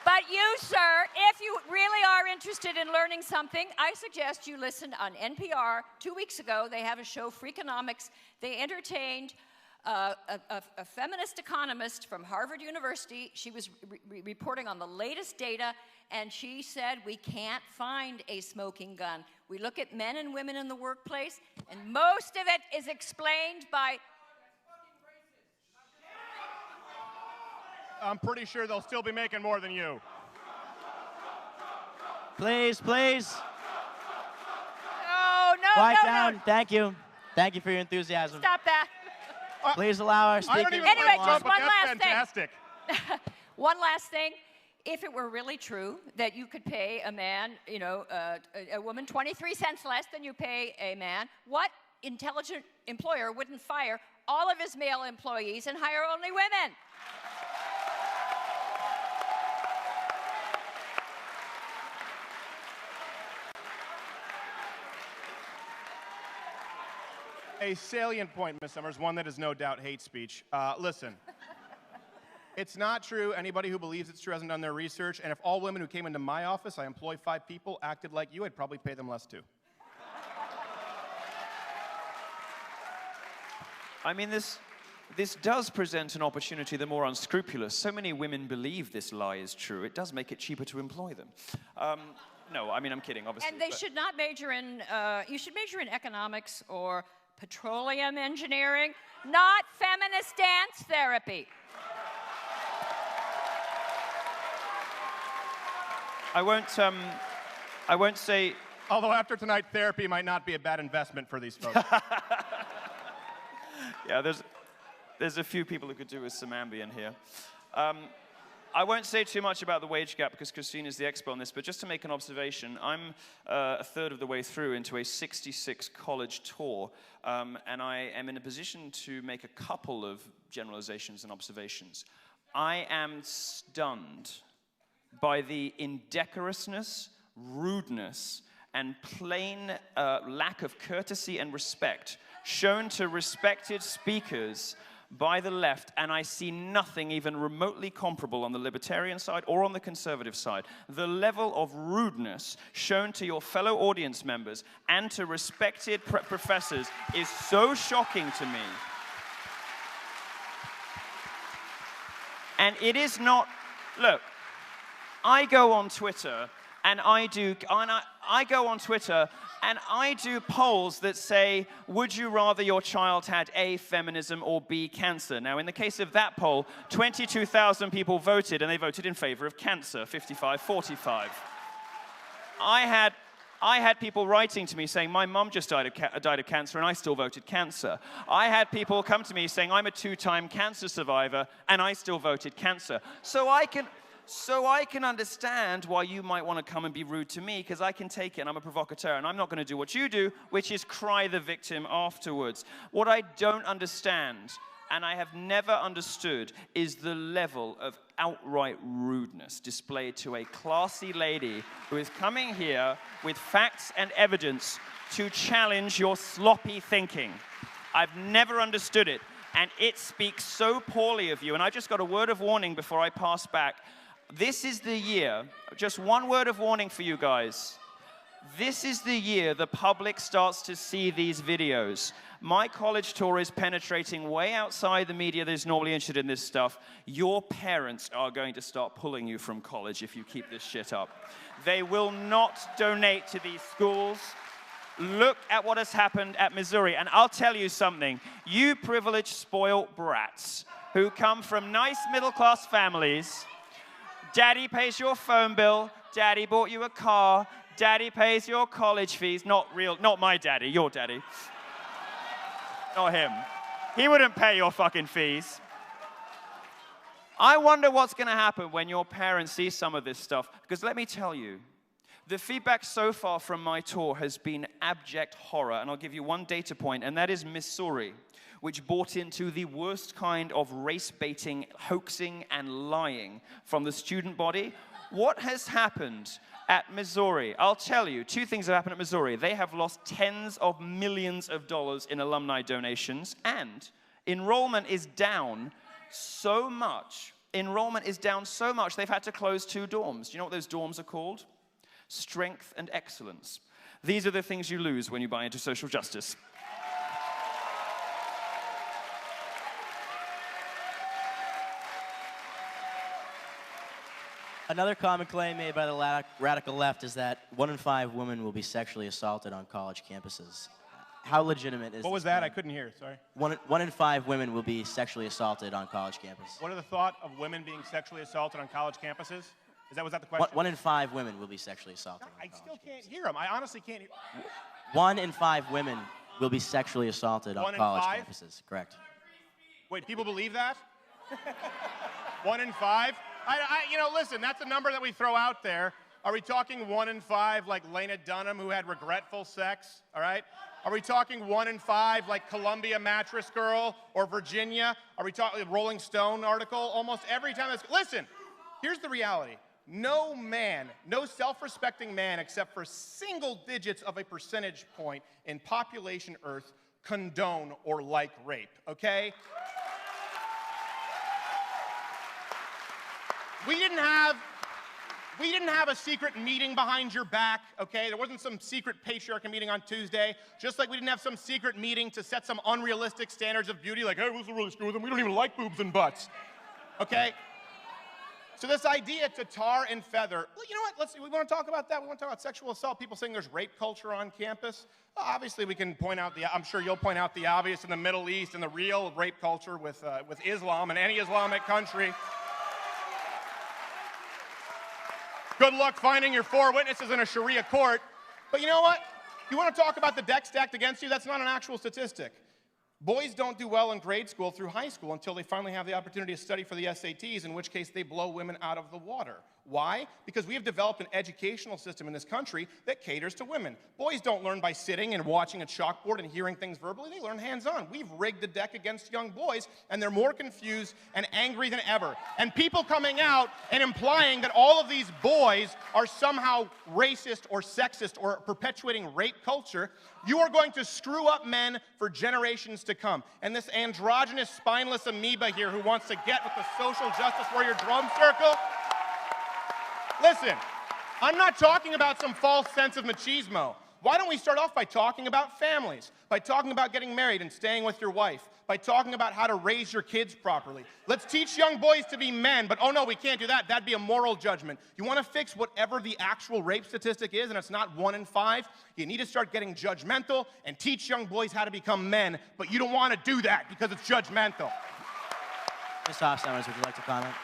But you, sir, if you really are interested in learning something, I suggest you listen on NPR. 2 weeks ago, they have a show, Freakonomics. They entertained a feminist economist from Harvard University. She was reporting on the latest data, and she said, we can't find a smoking gun. We look at men and women in the workplace, and most of it is explained by... I'm pretty sure they'll still be making more than you. Please, please. No, Quiet no, down. no. Thank you. Thank you for your enthusiasm. Stop that. Please allow our speaker. I don't even Anyway, like Trump, just but one that's last fantastic. thing. One last thing. If it were really true that you could pay a man, a woman 23 cents less than you pay a man, what intelligent employer wouldn't fire all of his male employees and hire only women? A salient point, Ms. Summers, one that is no doubt hate speech. Listen, it's not true. Anybody who believes it's true hasn't done their research. And if all women who came into my office, I employ 5 people, acted like you, I'd probably pay them less too. I mean, this does present an opportunity the more unscrupulous. So many women believe this lie is true. It does make it cheaper to employ them. No, I mean, I'm kidding, obviously. And they should not major in, you should major in economics or petroleum engineering, not feminist dance therapy. I won't say... Although after tonight, therapy might not be a bad investment for these folks. Yeah, there's a few people who could do with some Ambien here. I won't say too much about the wage gap because Christine is the expert on this, but just to make an observation, I'm a third of the way through into a 66 college tour, and I am in a position to make a couple of generalizations and observations. I am stunned by the indecorousness, rudeness, and plain lack of courtesy and respect shown to respected speakers by the left, and I see nothing even remotely comparable on the libertarian side or on the conservative side. The level of rudeness shown to your fellow audience members and to respected professors is so shocking to me. And it is not, look, I go on Twitter and I go on Twitter and I do polls that say, would you rather your child had A, feminism, or B, cancer? Now, in the case of that poll, 22,000 people voted, and they voted in favor of cancer, 55-45. I had people writing to me saying, my mum just died of cancer, and I still voted cancer. I had people come to me saying, I'm a 2-time cancer survivor, and I still voted cancer. So I can understand why you might want to come and be rude to me, because I can take it, and I'm a provocateur, and I'm not going to do what you do, which is cry the victim afterwards. What I don't understand, and I have never understood, is the level of outright rudeness displayed to a classy lady who is coming here with facts and evidence to challenge your sloppy thinking. I've never understood it, and it speaks so poorly of you. And I just got a word of warning before I pass back. This is the year, just one word of warning for you guys. This is the year the public starts to see these videos. My college tour is penetrating way outside the media that is normally interested in this stuff. Your parents are going to start pulling you from college if you keep this shit up. They will not donate to these schools. Look at what has happened at Missouri. And I'll tell you something. You privileged, spoiled brats who come from nice middle-class families. Daddy pays your phone bill. Daddy bought you a car. Daddy pays your college fees. Not my daddy, your daddy. Not him. He wouldn't pay your fucking fees. I wonder what's going to happen when your parents see some of this stuff. Because let me tell you, the feedback so far from my tour has been abject horror. And I'll give you one data point, and that is Missouri, which bought into the worst kind of race-baiting, hoaxing, and lying from the student body. What has happened at Missouri? I'll tell you, two things have happened at Missouri. They have lost tens of millions of dollars in alumni donations, and enrollment is down so much. Enrollment is down so much, they've had to close 2 dorms. Do you know what those dorms are called? Strength and excellence. These are the things you lose when you buy into social justice. Another common claim made by the radical left is that 1 in 5 women will be sexually assaulted on college campuses. How legitimate is What was this that? claim? I couldn't hear. Sorry. 1 in 5 women will be sexually assaulted on college campuses. What are the thought of women being sexually assaulted on college campuses? Was that the question? 1 in 5 women will be sexually assaulted. I still can't hear them. I honestly can't hear. 1 in 5 women will be sexually assaulted on 1 in college 5? campuses. Correct. Wait, people believe that? 1 in 5? Listen, that's a number that we throw out there. Are we talking 1 in 5 like Lena Dunham, who had regretful sex? All right? Are we talking 1 in 5 like Columbia Mattress Girl or Virginia? Are we talking a Rolling Stone article? Almost every time that's... Listen, here's the reality. No man, no self-respecting man, except for single digits of a percentage point in population Earth, condone or like rape, okay? We didn't have a secret meeting behind your back, okay? There wasn't some secret patriarchy meeting on Tuesday, just like we didn't have some secret meeting to set some unrealistic standards of beauty, like, hey, what's really screw with them? We don't even like boobs and butts, okay? So this idea to tar and feather, well, you know what, we want to talk about that. We want to talk about sexual assault, people saying there's rape culture on campus. Well, obviously, we can point out I'm sure you'll point out the obvious in the Middle East and the real rape culture with Islam and any Islamic country. Good luck finding your 4 witnesses in a Sharia court. But you know what? You want to talk about the deck stacked against you? That's not an actual statistic. Boys don't do well in grade school through high school until they finally have the opportunity to study for the SATs, in which case they blow women out of the water. Why? Because we have developed an educational system in this country that caters to women. Boys don't learn by sitting and watching a chalkboard and hearing things verbally. They learn hands-on. We've rigged the deck against young boys, and they're more confused and angry than ever. And people coming out and implying that all of these boys are somehow racist or sexist or perpetuating rape culture, you are going to screw up men for generations to come. And this androgynous, spineless amoeba here who wants to get with the social justice warrior drum circle, listen, I'm not talking about some false sense of machismo. Why don't we start off by talking about families, by talking about getting married and staying with your wife, by talking about how to raise your kids properly. Let's teach young boys to be men, but oh no, we can't do that. That'd be a moral judgment. You want to fix whatever the actual rape statistic is, and it's not 1 in 5, you need to start getting judgmental and teach young boys how to become men, but you don't want to do that because it's judgmental. Ms. Hofstadter, would you like to comment?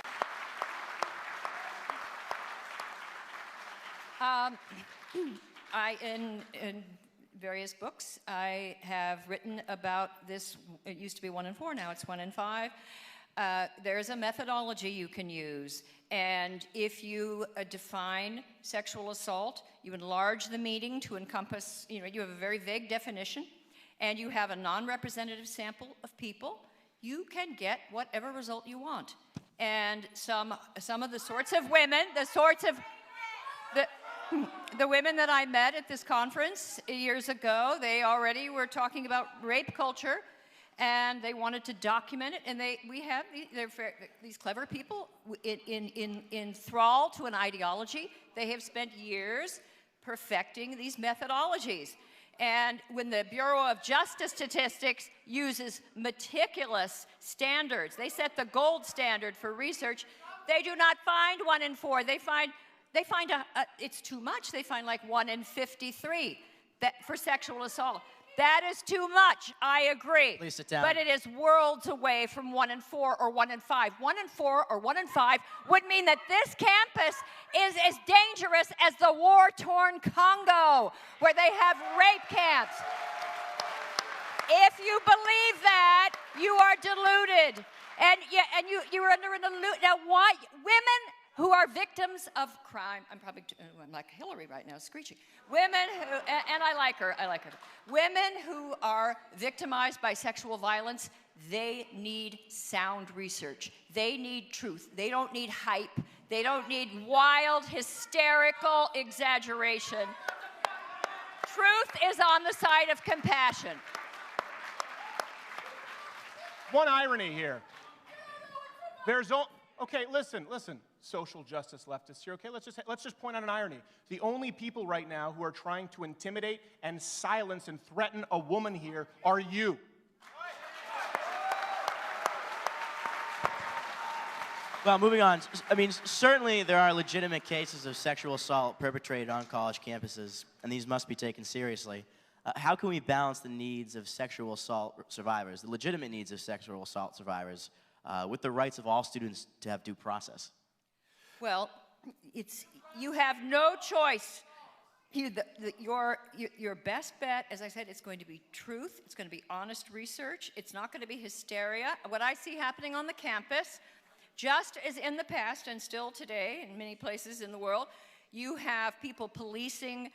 In various books, I have written about this. It used to be 1 in 4, now it's 1 in 5. There's a methodology you can use, and if you define sexual assault, you enlarge the meaning to encompass, you have a very vague definition, and you have a non-representative sample of people, you can get whatever result you want. And some of the sorts of women, the women that I met at this conference years ago, they already were talking about rape culture, and they wanted to document it. And these clever people in thrall to an ideology. They have spent years perfecting these methodologies. And when the Bureau of Justice Statistics uses meticulous standards, they set the gold standard for research, they do not find 1 in 4. They find it's too much. They find like 1 in 53. for sexual assault. That is too much, I agree. Please sit down. But it is worlds away from 1 in 4 or 1 in 5. 1 in 4 or 1 in 5 would mean that this campus is as dangerous as the war-torn Congo, where they have rape camps. If you believe that, you are deluded. And you're under an illusion. Now, why? Women who are victims of crime, I'm like Hillary right now, screeching. Women who, and I like her. Women who are victimized by sexual violence, they need sound research. They need truth. They don't need hype. They don't need wild, hysterical exaggeration. Truth is on the side of compassion. One irony here. Okay, listen. Social justice leftists here, okay? Let's just point out an irony. The only people right now who are trying to intimidate and silence and threaten a woman here are you. Well, moving on. I mean, certainly there are legitimate cases of sexual assault perpetrated on college campuses, and these must be taken seriously. How can we balance the needs of sexual assault survivors, the legitimate needs of sexual assault survivors, with the rights of all students to have due process? Well, you have no choice. Your best bet, as I said, it's going to be truth. It's going to be honest research. It's not going to be hysteria. What I see happening on the campus, just as in the past and still today in many places in the world, you have people policing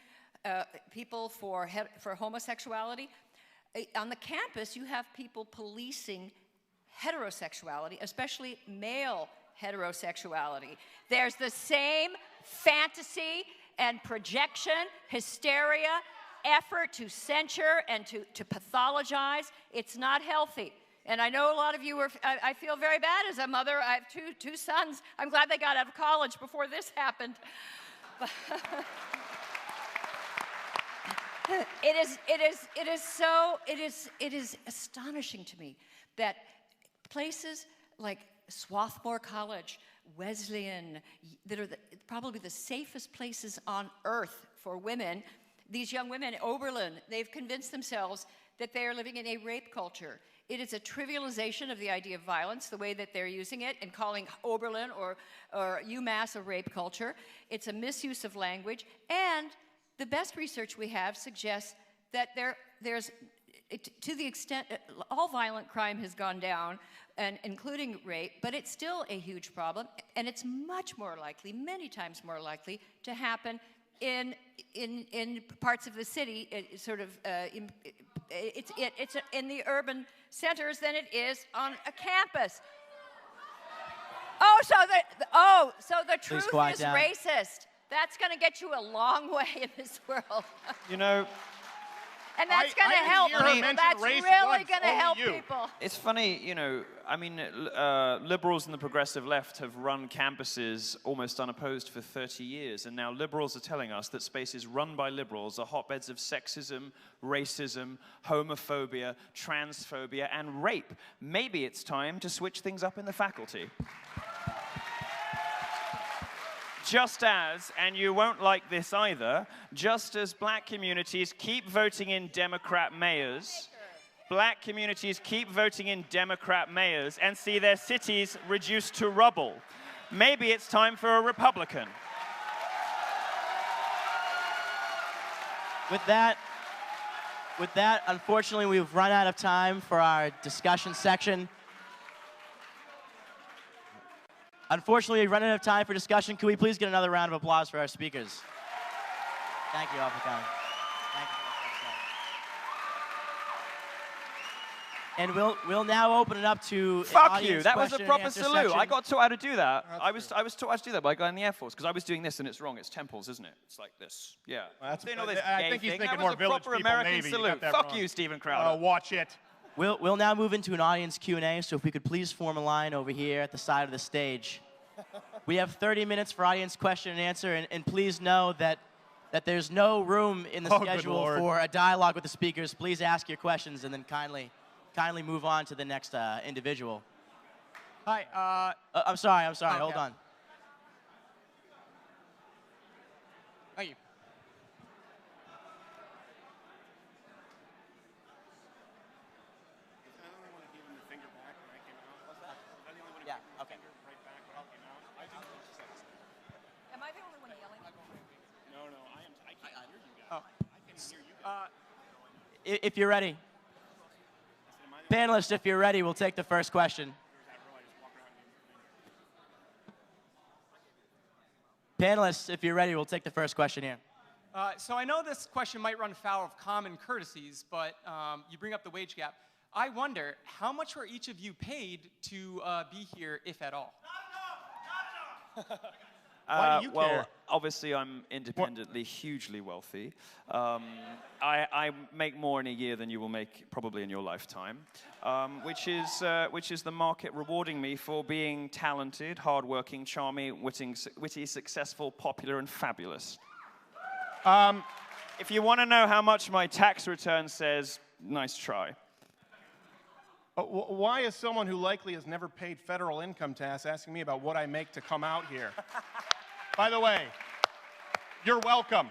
people for homosexuality. On the campus, you have people policing heterosexuality, especially male heterosexuality. There's the same fantasy and projection, hysteria, effort to censure and to pathologize. It's not healthy. And I know a lot of you I feel very bad as a mother. I have two sons. I'm glad they got out of college before this happened. It is astonishing to me that places like Swarthmore College, Wesleyan, that are probably the safest places on earth for women, these young women, Oberlin, they've convinced themselves that they are living in a rape culture. It is a trivialization of the idea of violence, the way that they're using it, and calling Oberlin or UMass a rape culture. It's a misuse of language, and the best research we have suggests that there's, to the extent, all violent crime has gone down, and including rape, but it's still a huge problem, and it's much more likely, many times more likely, to happen in parts of the city, it's in the urban centers than it is on a campus. So the truth is racist. That's going to get you a long way in this world. You know. And that's going to help people. That's really going to help people. It's funny, you know, I mean, liberals and the progressive left have run campuses almost unopposed for 30 years, and now liberals are telling us that spaces run by liberals are hotbeds of sexism, racism, homophobia, transphobia, and rape. Maybe it's time to switch things up in the faculty. Just as, and you won't like this either, just as black communities keep voting in Democrat mayors, black communities keep voting in Democrat mayors and see their cities reduced to rubble. Maybe it's time for a Republican. With that, unfortunately, we've run out of time for our discussion section. Unfortunately, we've run out of time for discussion. Can we please get another round of applause for our speakers? Thank you all for coming. Thank you. And we'll now open it up to Fuck you! That was a proper salute. I got taught how to do that. I was taught how to do that by a guy in the Air Force because I was doing this and it's wrong. It's temples, isn't it? It's like this. Yeah. Well, you know this I think he's thing. thinking That more was a village proper people American Navy. salute. Fuck you, Steven Crowder. Watch it. We'll now move into an audience Q&A, so if we could please form a line over here at the side of the stage. We have 30 minutes for audience question and answer, and please know that there's no room in the schedule for a dialogue with the speakers. Please ask your questions and then kindly move on to the next individual. Hi. I'm sorry. Hold on. Thank you. If you're ready. Panelists, if you're ready, we'll take the first question. Panelists, if you're ready, we'll take the first question here. So I know this question might run foul of common courtesies, but you bring up the wage gap. I wonder, how much were each of you paid to be here, if at all? Not enough! Why do you well, care? obviously I'm independently hugely wealthy. I make more in a year than you will make probably in your lifetime, which is the market rewarding me for being talented, hardworking, charming, witty, successful, popular, and fabulous. If you want to know how much my tax return says, nice try. Why is someone who likely has never paid federal income tax asking me about what I make to come out here? By the way, you're welcome.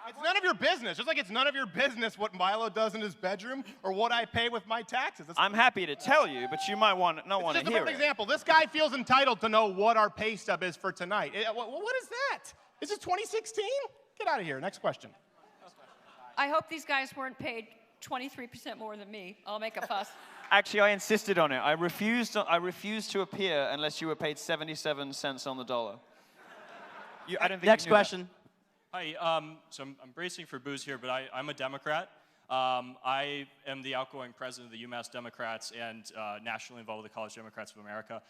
It's none of your business, just like it's none of your business what Milo does in his bedroom or what I pay with my taxes. I'm happy to tell you, but you might not want to hear it. Just a perfect example. This guy feels entitled to know what our pay stub is for tonight. What is that? Is this 2016? Get out of here. Next question. I hope these guys weren't paid 23% more than me. I'll make a fuss. Actually, I insisted on it. I refused to appear unless you were paid 77 cents on the dollar. I don't think Next you knew question. Hi, so I'm bracing for booze here, but I'm a Democrat. I am the outgoing president of the UMass Democrats and nationally involved with the College Democrats of America.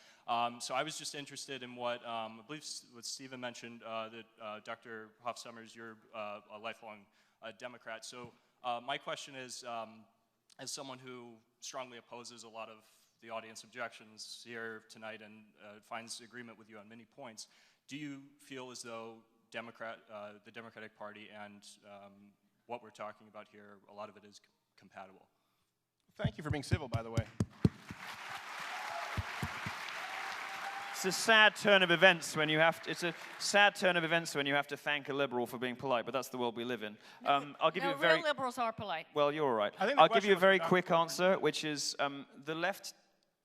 So I was just interested in what, I believe what Stephen mentioned, that Dr. Hoff-Summers, you're a lifelong Democrat. So my question is, as someone who strongly opposes a lot of the audience objections here tonight and finds agreement with you on many points, do you feel as though the Democratic Party and what we're talking about here, a lot of it is compatible? Thank you for being civil, by the way. It's a sad turn of events when you have to, thank a liberal for being polite, but that's the world we live in. I'll give you a very real liberals are polite. Well, you're all right. I think I'll give you a very quick answer, which is the left.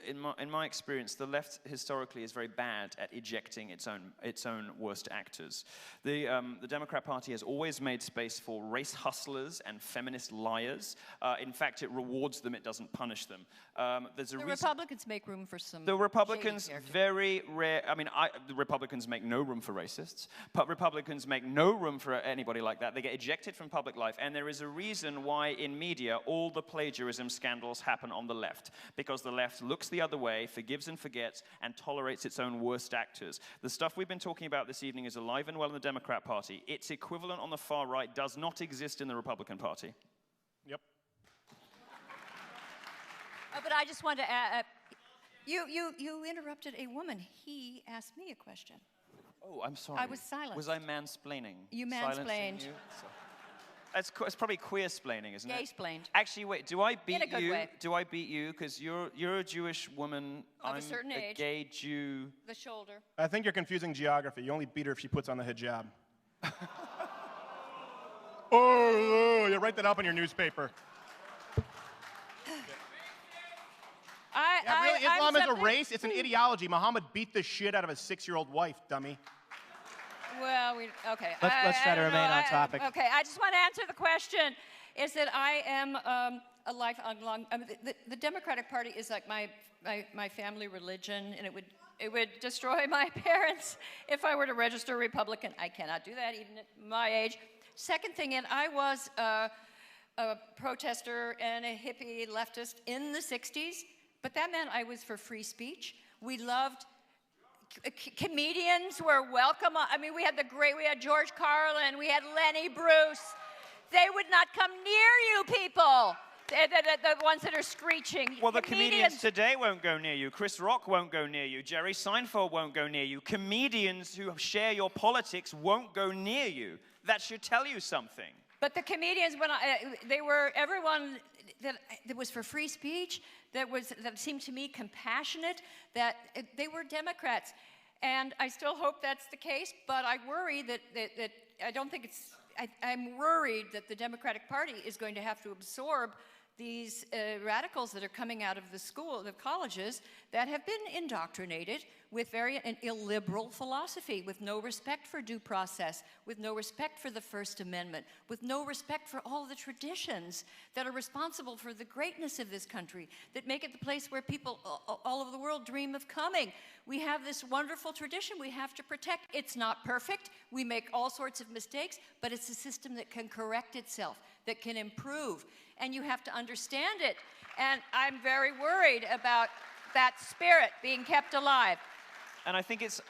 In my experience, the left historically is very bad at ejecting its own worst actors. The Democrat Party has always made space for race hustlers and feminist liars. In fact, it rewards them; it doesn't punish them. The Republicans make room for some. The Republicans very rare. I mean, the Republicans make no room for racists, but Republicans make no room for anybody like that. They get ejected from public life, and there is a reason why in media all the plagiarism scandals happen on the left, because the left looks the other way, forgives and forgets, and tolerates its own worst actors. The stuff we've been talking about this evening is alive and well in the Democrat Party. Its equivalent on the far right does not exist in the Republican Party. Yep. But I just wanted to add, you interrupted a woman. He asked me a question. Oh, I'm sorry. I was silent. Was I mansplaining? You mansplained. You? It's probably queer-splaining, isn't it? Gay-splained. Actually, wait. Do I beat In a good you? way. Do I beat you? Because you're a Jewish woman. Of I'm a certain age. gay Jew. The shoulder. I think you're confusing geography. You only beat her if she puts on the hijab. Oh, you write that up in your newspaper. Islam is a race. It's an ideology. Muhammad beat the shit out of his 6-year-old wife, dummy. Well, okay. Let's try to remain on topic. Okay, I just want to answer the question. Is that I am a lifelong. The Democratic Party is like my family religion, and it would destroy my parents if I were to register Republican. I cannot do that even at my age. Second thing, and I was a protester and a hippie leftist in the '60s, but that meant I was for free speech. We loved. Comedians were welcome. I mean, we had George Carlin, we had Lenny Bruce. They would not come near you people, the ones that are screeching. Well, the comedians today won't go near you. Chris Rock won't go near you. Jerry Seinfeld won't go near you. Comedians who share your politics won't go near you. That should tell you something. But the comedians, everyone that was for free speech, that seemed to me compassionate, that they were Democrats. And I still hope that's the case, but I worry that I don't think it's, I'm worried that the Democratic Party is going to have to absorb these radicals that are coming out of the colleges, that have been indoctrinated with an illiberal philosophy, with no respect for due process, with no respect for the First Amendment, with no respect for all the traditions that are responsible for the greatness of this country, that make it the place where people all over the world dream of coming. We have this wonderful tradition we have to protect. It's not perfect. We make all sorts of mistakes, but it's a system that can correct itself, that can improve, and you have to understand it. And I'm very worried about that spirit being kept alive. And I think it's,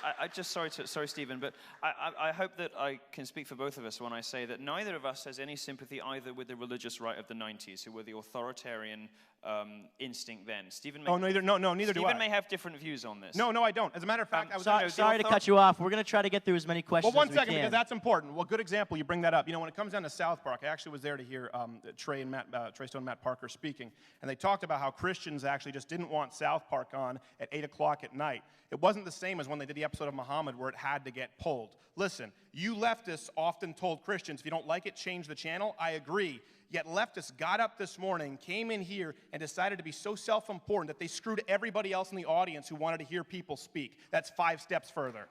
sorry, Stephen, but I hope that I can speak for both of us when I say that neither of us has any sympathy either with the religious right of the 90s, who were the authoritarian instinct then. Stephen may neither do I. Stephen may have different views on this. No, I don't. As a matter of fact, I was sorry to cut you off. We're going to try to get through as many questions Well, one as we second, can. because that's important. Well, good example. You bring that up. You know, when it comes down to South Park, I actually was there to hear Trey Stone and Matt Parker speaking, and they talked about how Christians actually just didn't want South Park on at 8 o'clock at night. It wasn't the same as when they did the episode of Muhammad where it had to get pulled. Listen, you leftists often told Christians, if you don't like it, change the channel. I agree. Yet leftists got up this morning, came in here, and decided to be so self-important that they screwed everybody else in the audience who wanted to hear people speak. That's 5 steps further.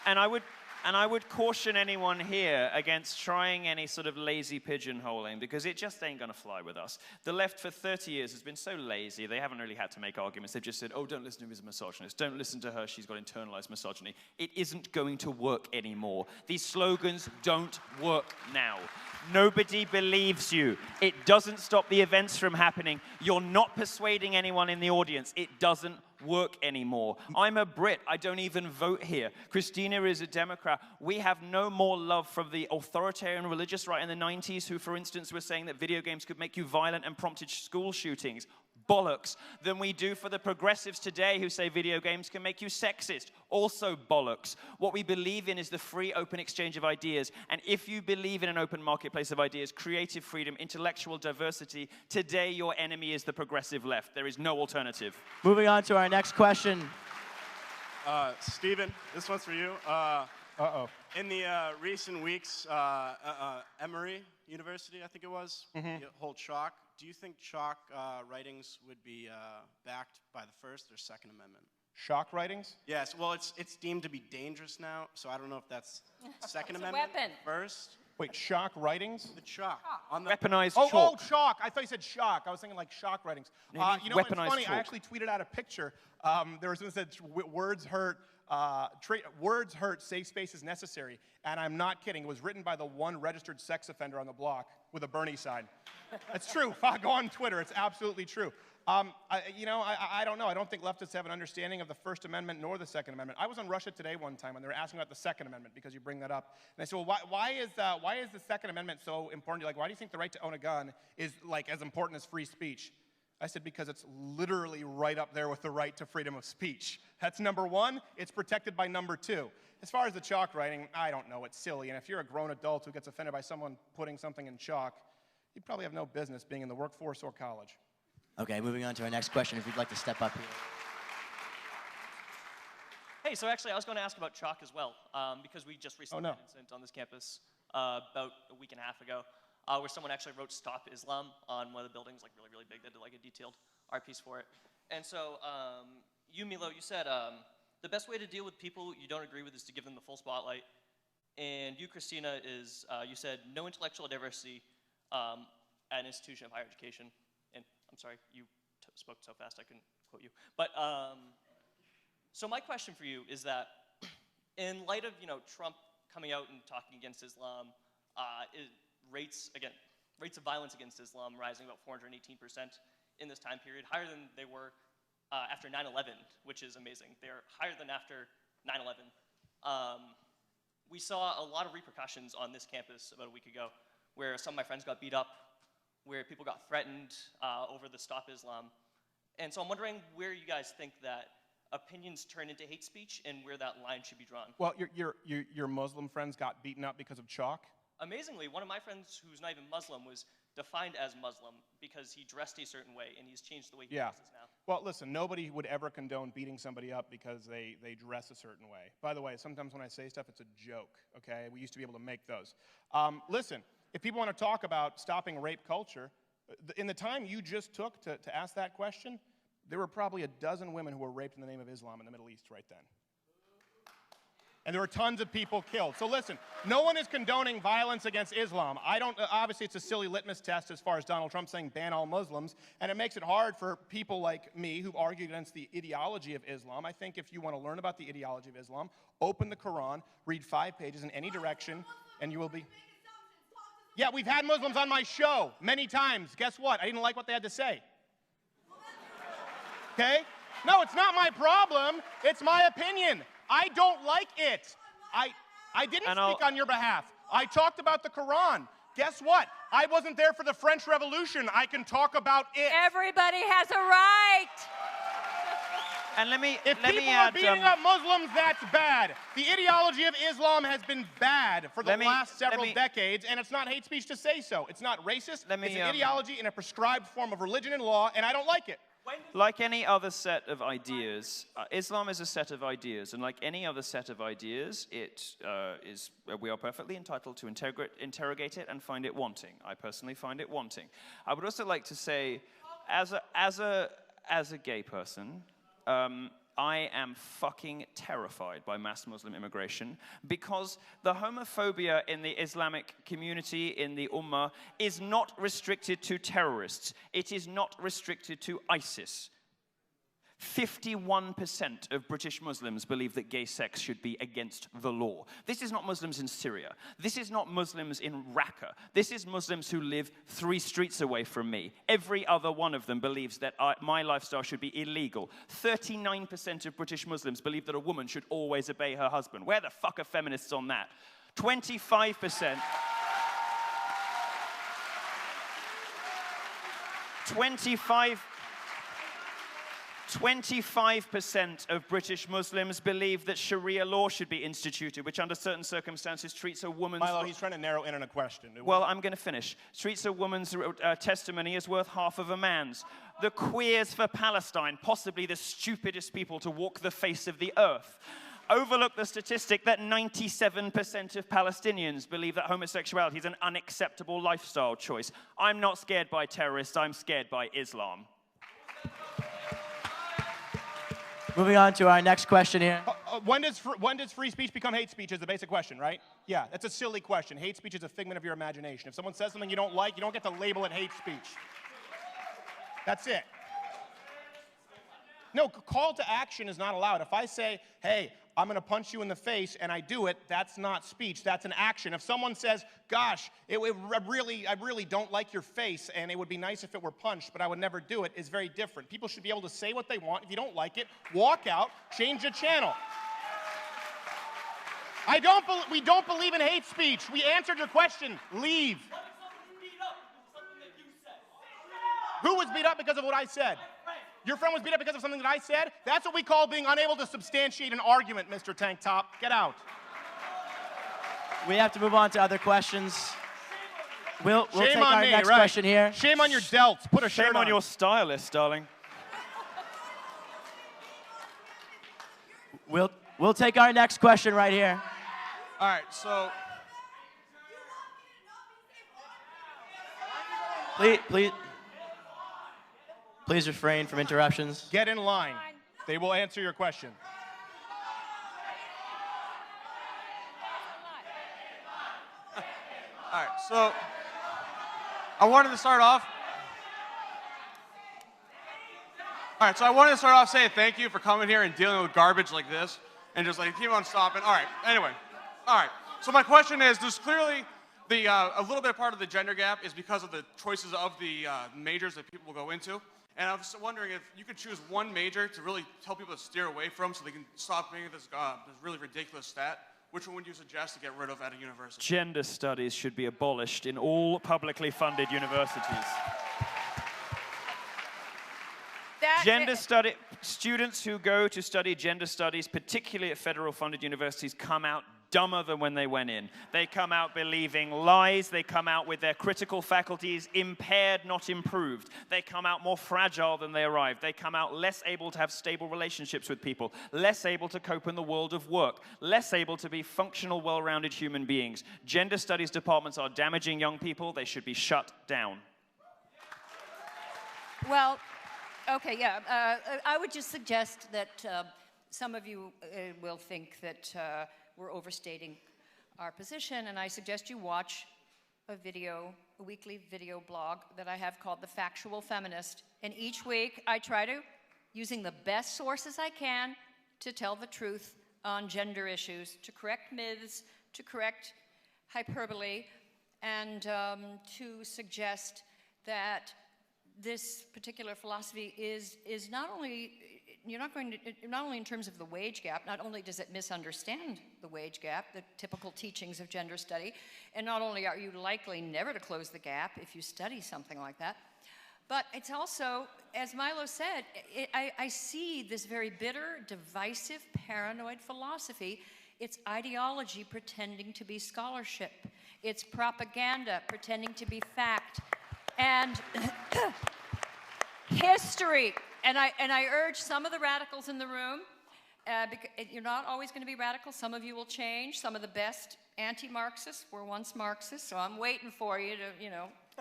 And I would caution anyone here against trying any sort of lazy pigeonholing, because it just ain't going to fly with us. The left for 30 years has been so lazy, they haven't really had to make arguments. They've just said, oh, don't listen to him, he's a misogynist. Don't listen to her, she's got internalized misogyny. It isn't going to work anymore. These slogans don't work now. Nobody believes you. It doesn't stop the events from happening. You're not persuading anyone in the audience. It doesn't work anymore. I'm a Brit. I don't even vote here. Christina is a Democrat. We have no more love for the authoritarian religious right in the 90s who, for instance, were saying that video games could make you violent and prompted school shootings. Bollocks. Than we do for the progressives today who say video games can make you sexist. Also bollocks. What we believe in is the free, open exchange of ideas. And if you believe in an open marketplace of ideas, creative freedom, intellectual diversity, today your enemy is the progressive left. There is no alternative. Moving on to our next question. Stephen, this one's for you. Uh-oh. In the recent weeks, Emory University, I think it was, hold chalk. Do you think chalk writings would be backed by the First or Second Amendment? Shock writings? Yes, well, it's deemed to be dangerous now, so I don't know if that's Second Amendment weapon. first. Wait, shock writings? The chalk. On the Weaponized Oh, chalk. chalk. I thought you said shock. I was thinking like shock writings. You know, it's weaponized funny. chalk. I actually tweeted out a picture. There was one that said, words hurt, safe space is necessary. And I'm not kidding. It was written by the one registered sex offender on the block with a Bernie sign. It's true. Go on Twitter. It's absolutely true. I don't know. I don't think leftists have an understanding of the First Amendment nor the Second Amendment. I was on Russia Today one time when they were asking about the Second Amendment because you bring that up. And I said, well, why is the Second Amendment so important? Like, why do you think the right to own a gun is like as important as free speech? I said, because it's literally right up there with the right to freedom of speech. That's number one. It's protected by number two. As far as the chalk writing, I don't know. It's silly. And if you're a grown adult who gets offended by someone putting something in chalk, you probably have no business being in the workforce or college. Okay, moving on to our next question, if you'd like to step up here. Hey, so actually, I was going to ask about chalk as well, because we just recently had an incident on this campus about a week and a half ago, where someone actually wrote "Stop Islam" on one of the buildings, like really, really big. They did like a detailed art piece for it. And so, you, Milo, you said the best way to deal with people you don't agree with is to give them the full spotlight. And you, Christina, is you said no intellectual diversity at an institution of higher education. And I'm sorry, you spoke so fast I couldn't quote you. But so my question for you is that, in light of Trump coming out and talking against Islam, rates of violence against Islam rising about 418% in this time period, higher than they were after 9/11, which is amazing. They're higher than after 9/11. We saw a lot of repercussions on this campus about a week ago, where some of my friends got beat up, where people got threatened over the Stop Islam. And so I'm wondering where you guys think that opinions turn into hate speech and where that line should be drawn. Well, your Muslim friends got beaten up because of chalk? Amazingly, one of my friends who's not even Muslim was defined as Muslim because he dressed a certain way, and he's changed the way he dresses now. Well, listen, nobody would ever condone beating somebody up because they dress a certain way. By the way, sometimes when I say stuff, it's a joke, okay? We used to be able to make those. Listen, if people want to talk about stopping rape culture, In the time you just took to ask that question, there were probably a dozen women who were raped in the name of Islam in the Middle East right then. And there were tons of people killed. So listen, no one is condoning violence against Islam. Obviously it's a silly litmus test as far as Donald Trump saying ban all Muslims, and it makes it hard for people like me who've argued against the ideology of Islam. I think if you want to learn about the ideology of Islam, open the Quran, read 5 pages in any direction, and you will be... Yeah, we've had Muslims on my show many times. Guess what? I didn't like what they had to say. Okay? No, it's not my problem. It's my opinion. I don't like it. I didn't speak on your behalf. I talked about the Quran. Guess what? I wasn't there for the French Revolution. I can talk about it. Everybody has a right. And let me people add, are beating up Muslims, that's bad. The ideology of Islam has been bad for the last several decades, and it's not hate speech to say so. It's not racist. It's an ideology in a prescribed form of religion and law, and I don't like it. Like any other set of ideas, Islam is a set of ideas, and like any other set of ideas, we are perfectly entitled to interrogate it and find it wanting. I personally find it wanting. I would also like to say, as a gay person, I am fucking terrified by mass Muslim immigration because the homophobia in the Islamic community, in the Ummah, is not restricted to terrorists. It is not restricted to ISIS. 51% of British Muslims believe that gay sex should be against the law. This is not Muslims in Syria. This is not Muslims in Raqqa. This is Muslims who live 3 streets away from me. Every other one of them believes that my lifestyle should be illegal. 39% of British Muslims believe that a woman should always obey her husband. Where the fuck are feminists on that? 25%. 25% of British Muslims believe that Sharia law should be instituted, which under certain circumstances treats a woman's... Milo, he's trying to narrow in on a question. Well, I'm going to finish. Treats a woman's testimony as worth half of a man's. The Queers for Palestine, possibly the stupidest people to walk the face of the earth, overlook the statistic that 97% of Palestinians believe that homosexuality is an unacceptable lifestyle choice. I'm not scared by terrorists, I'm scared by Islam. Moving on to our next question here. When does free speech become hate speech is the basic question, right? Yeah, that's a silly question. Hate speech is a figment of your imagination. If someone says something you don't like, you don't get to label it hate speech. That's it. No, call to action is not allowed. If I say, hey, I'm going to punch you in the face, and I do it, that's not speech, that's an action. If someone says, gosh, I really don't like your face, and it would be nice if it were punched, but I would never do it, is very different. People should be able to say what they want. If you don't like it, walk out, change the channel. We don't believe in hate speech. We answered your question. Leave. Who was beat up because of what I said? Your friend was beat up because of something that I said? That's what we call being unable to substantiate an argument, Mr. Tank Top. Get out. We have to move on to other questions. We'll take our me, next right. question here. Shame on your delts. Put a shirt on. Shame on your stylist, darling. We'll take our next question right here. All right, so... Please refrain from interruptions. Get in line. They will answer your question. All right, so I wanted to start off. All right, so I wanted to start off saying thank you for coming here and dealing with garbage like this and just like keep on stopping. All right, anyway. All right, so my question is, there's clearly a little bit of part of the gender gap is because of the choices of the majors that people go into. And I was wondering if you could choose one major to really tell people to steer away from so they can stop being this really ridiculous stat. Which one would you suggest to get rid of at a university? Gender studies should be abolished in all publicly funded universities. Students who go to study gender studies, particularly at federal funded universities, come out dumber than when they went in. They come out believing lies. They come out with their critical faculties impaired, not improved. They come out more fragile than they arrived. They come out less able to have stable relationships with people, less able to cope in the world of work, less able to be functional, well-rounded human beings. Gender studies departments are damaging young people. They should be shut down. Well, okay, yeah. I would just suggest that some of you will think that we're overstating our position, and I suggest you watch a weekly video blog that I have called The Factual Feminist. And each week I try to, using the best sources I can, to tell the truth on gender issues, to correct myths, to correct hyperbole, and to suggest that this particular philosophy is not only, not only in terms of the wage gap, not only does it misunderstand the wage gap, the typical teachings of gender study, and not only are you likely never to close the gap if you study something like that, but it's also, as Milo said, I see this very bitter, divisive, paranoid philosophy. It's ideology pretending to be scholarship. It's propaganda pretending to be fact. And history, and I urge some of the radicals in the room, because you're not always going to be radical. Some of you will change. Some of the best anti-Marxists were once Marxists, so I'm waiting for you to,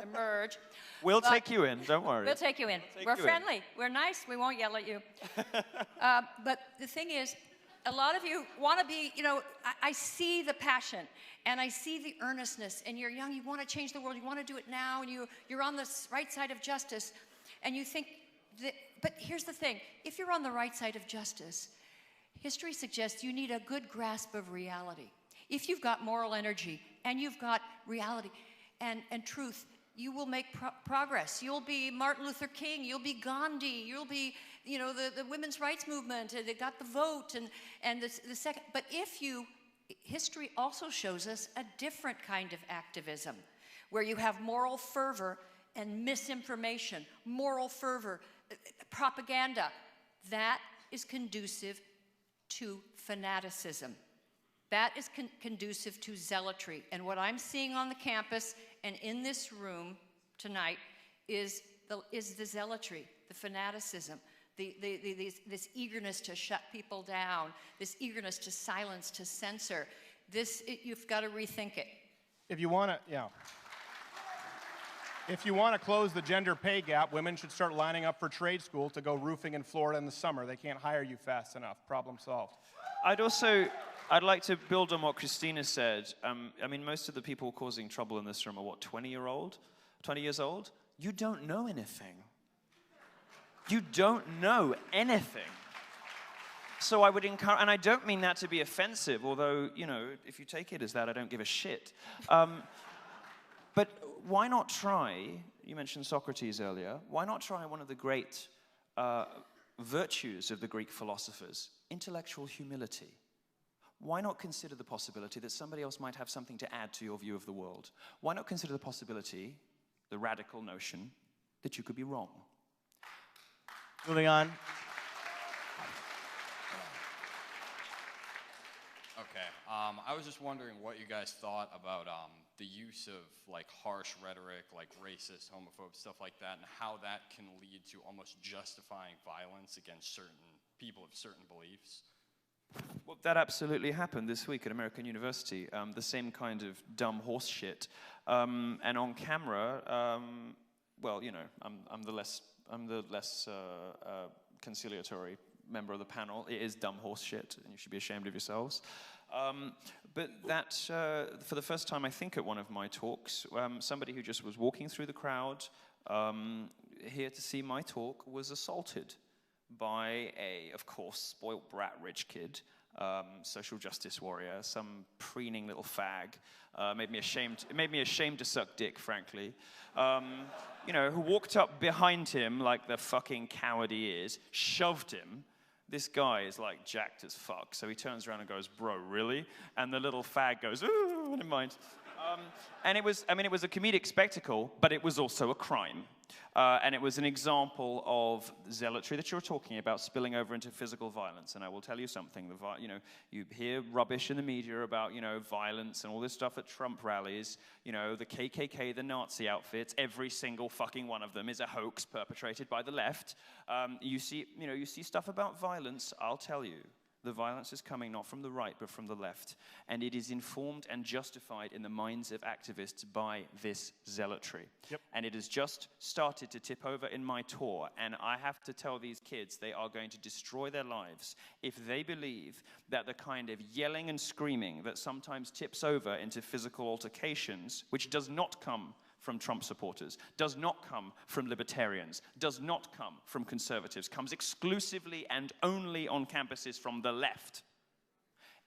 emerge. We'll take you in, don't worry. We'll take you in. We're friendly. We're nice. We won't yell at you. But the thing is, a lot of you want to be, I see the passion and I see the earnestness, and you're young, you want to change the world, you want to do it now, and you're on the right side of justice, and you think that, but here's the thing, if you're on the right side of justice, history suggests you need a good grasp of reality. If you've got moral energy and you've got reality and truth, you will make progress. You'll be Martin Luther King, you'll be Gandhi, you'll be, the women's rights movement, they got the vote, and the second, but history also shows us a different kind of activism, where you have moral fervor and misinformation, moral fervor, propaganda. That is conducive to fanaticism. That is conducive to zealotry. And what I'm seeing on the campus and in this room tonight is the zealotry, the fanaticism, this eagerness to shut people down, this eagerness to silence, to censor. You've got to rethink it. If you want to close the gender pay gap, women should start lining up for trade school to go roofing in Florida in the summer. They can't hire you fast enough. Problem solved. I'd like to build on what Christina said. Most of the people causing trouble in this room are 20 years old? You don't know anything. You don't know anything. So I would encourage, and I don't mean that to be offensive, although, if you take it as that, I don't give a shit. But why not try, you mentioned Socrates earlier, why not try one of the great virtues of the Greek philosophers, intellectual humility? Why not consider the possibility that somebody else might have something to add to your view of the world? Why not consider the possibility, the radical notion, that you could be wrong? Moving on. Okay, I was just wondering what you guys thought about the use of harsh rhetoric, like racist, homophobe, stuff like that, and how that can lead to almost justifying violence against certain people of certain beliefs. Well, that absolutely happened this week at American University. The same kind of dumb horse shit. And on camera, I'm the less conciliatory member of the panel. It is dumb horse shit, and you should be ashamed of yourselves. But that, for the first time, I think, at one of my talks, somebody who just was walking through the crowd here to see my talk was assaulted by of course, spoilt brat rich kid, social justice warrior, some preening little fag. It made me ashamed to suck dick, frankly. Who walked up behind him like the fucking coward he is, shoved him. This guy is jacked as fuck, so he turns around and goes, "Bro, really?" And the little fag goes, "Ooh, never mind." And it was a comedic spectacle, but it was also a crime. And it was an example of zealotry that you're talking about spilling over into physical violence. And I will tell you something, you hear rubbish in the media about, violence and all this stuff at Trump rallies, the KKK, the Nazi outfits, every single fucking one of them is a hoax perpetrated by the left. You see stuff about violence, I'll tell you, the violence is coming not from the right, but from the left. And it is informed and justified in the minds of activists by this zealotry. Yep. And it has just started to tip over in my tour. And I have to tell these kids they are going to destroy their lives if they believe that the kind of yelling and screaming that sometimes tips over into physical altercations, which does not come from Trump supporters, does not come from libertarians, does not come from conservatives, comes exclusively and only on campuses from the left.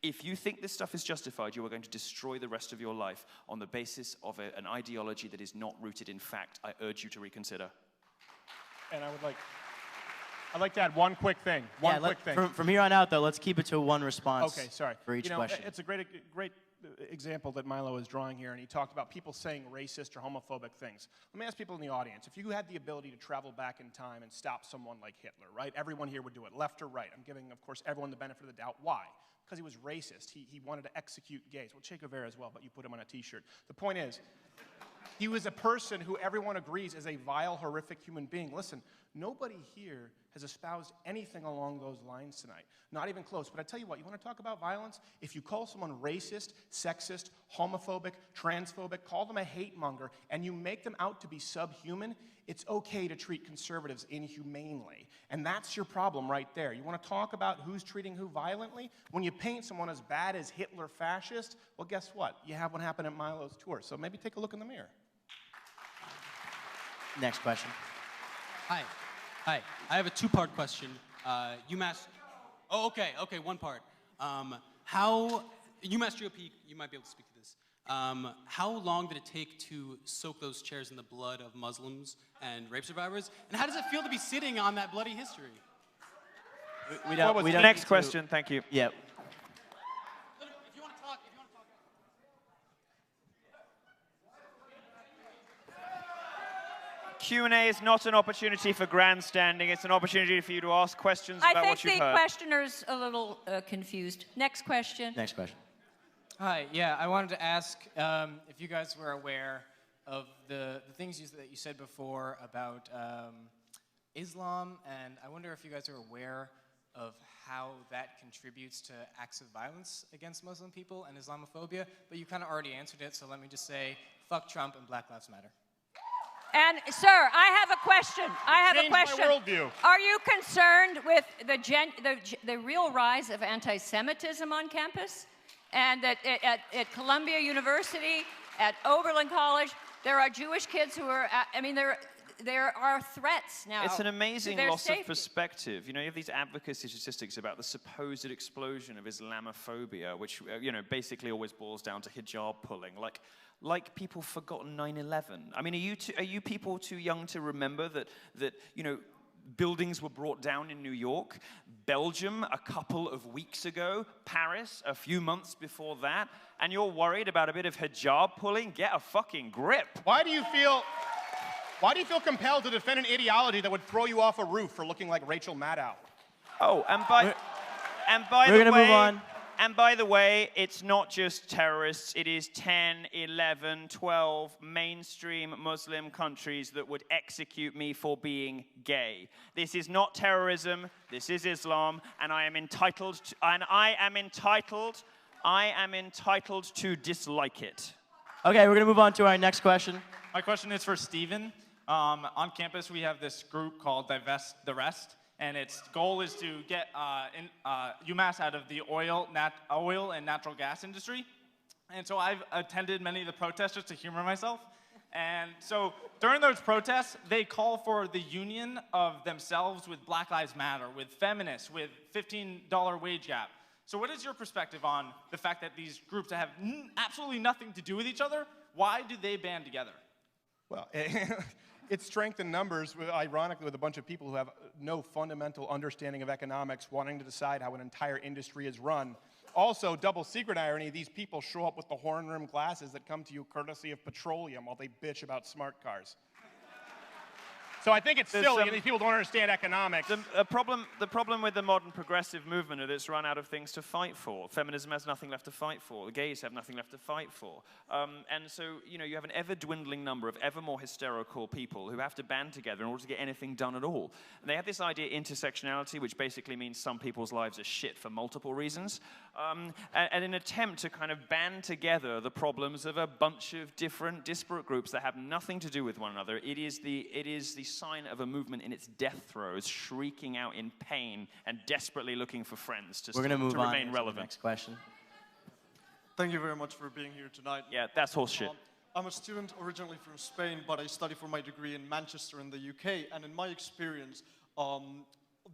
If you think this stuff is justified, you are going to destroy the rest of your life on the basis of an ideology that is not rooted in fact. I urge you to reconsider. And I'd like to add one quick thing. Quick thing. From here on out, though, let's keep it to one response. Okay, sorry. For each question. It's a great example that Milo is drawing here, and he talked about people saying racist or homophobic things. Let me ask people in the audience, if you had the ability to travel back in time and stop someone like Hitler, right? Everyone here would do it, left or right. I'm giving, of course, everyone the benefit of the doubt. Why? Because he was racist. He wanted to execute gays. Well, Che Guevara as well, but you put him on a T-shirt. The point is, he was a person who everyone agrees is a vile, horrific human being. Listen, nobody here has espoused anything along those lines tonight. Not even close. But I tell you what, you want to talk about violence? If you call someone racist, sexist, homophobic, transphobic, call them a hate monger, and you make them out to be subhuman, it's okay to treat conservatives inhumanely. And that's your problem right there. You want to talk about who's treating who violently? When you paint someone as bad as Hitler fascist, well, guess what? You have what happened at Milo's tour. So maybe take a look in the mirror. Next question. Hi. I have a two-part question. UMass. Oh, okay, one part. UMass GOP, you might be able to speak to this. How long did it take to soak those chairs in the blood of Muslims and rape survivors? And how does it feel to be sitting on that bloody history? We don't Next question, thank you. Yeah. If you want to talk. Q&A is not an opportunity for grandstanding. It's an opportunity for you to ask questions about what you've heard. I think the questioner's a little confused. Next question. Next question. Hi, yeah, I wanted to ask if you guys were aware of the things that you said before about Islam, and I wonder if you guys are aware of how that contributes to acts of violence against Muslim people and Islamophobia, but you kind of already answered it, so let me just say, fuck Trump and Black Lives Matter. And, sir, I have a question. Change my worldview. Are you concerned with the real rise of anti-Semitism on campus? And that at Columbia University, at Oberlin College, there are Jewish kids who are, there are threats now. It's an amazing to their loss safety. of perspective. You know, you have these advocacy statistics about the supposed explosion of Islamophobia, which, basically always boils down to hijab pulling. Like people forgot 9/11. I mean, are you people too young to remember that buildings were brought down in New York, Belgium a couple of weeks ago, Paris a few months before that, and you're worried about a bit of hijab pulling? Get a fucking grip. Why do you feel compelled to defend an ideology that would throw you off a roof for looking like Rachel Maddow? Oh, and by the way, it's not just terrorists. It is 10, 11, 12 mainstream Muslim countries that would execute me for being gay. This is not terrorism. This is Islam, and I am entitled to dislike it. Okay, we're going to move on to our next question. My question is for Steven. On campus, we have this group called Divest the Rest, and its goal is to get UMass out of the oil and natural gas industry. And so I've attended many of the protests just to humor myself. And so during those protests, they call for the union of themselves with Black Lives Matter, with feminists, with $15 wage gap. So what is your perspective on the fact that these groups that have absolutely nothing to do with each other, why do they band together? Well, it's strength in numbers, ironically, with a bunch of people who have no fundamental understanding of economics, wanting to decide how an entire industry is run. Also, double secret irony, these people show up with the horn-rimmed glasses that come to you courtesy of petroleum while they bitch about smart cars. So I think it's silly, and these people don't understand economics. The problem with the modern progressive movement is it's run out of things to fight for. Feminism has nothing left to fight for. The gays have nothing left to fight for. And so, you have an ever-dwindling number of ever more hysterical people who have to band together in order to get anything done at all. And they have this idea intersectionality, which basically means some people's lives are shit for multiple reasons. And an attempt to kind of band together the problems of a bunch of different disparate groups that have nothing to do with one another. It is the sign of a movement in its death throes, shrieking out in pain and desperately looking for friends to remain relevant. To the next question. Thank you very much for being here tonight. Yeah, that's horseshit. I'm a student originally from Spain, but I study for my degree in Manchester in the UK, and in my experience,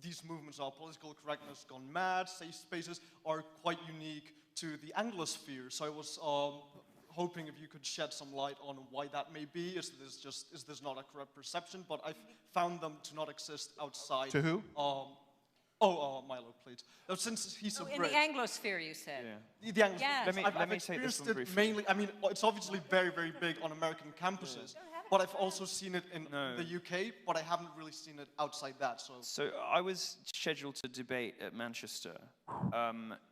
these movements of political correctness gone mad, safe spaces, are quite unique to the Anglosphere. So I was hoping if you could shed some light on why that may be. Is this not a correct perception? But I've found them to not exist outside. To who? Milo, please. Since he's a in Brit. the Anglosphere, you said. Yeah. The Anglosphere. Yes. Let me take this one briefly. Mainly, I mean, it's obviously very, very big on American campuses. But I've also seen it in the UK, but I haven't really seen it outside that. So I was scheduled to debate at Manchester,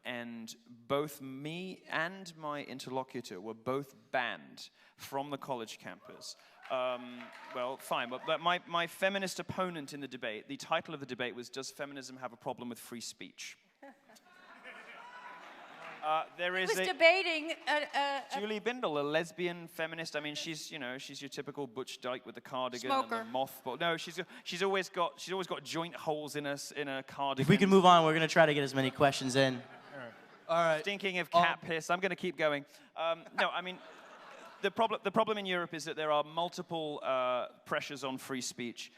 and both me and my interlocutor were both banned from the college campus. Well, fine, but my feminist opponent in the debate, the title of the debate was, "Does Feminism Have a Problem with Free Speech?" There is debating Julie Bindel, a lesbian feminist. I mean, she's your typical butch dyke with the cardigan Smoker. and the mothball. No, she's always got joint holes in a cardigan. If we can move on, we're going to try to get as many questions in. All right. Stinking of cat piss. I'm going to keep going. No, I mean, the problem in Europe is that there are multiple pressures on free speech.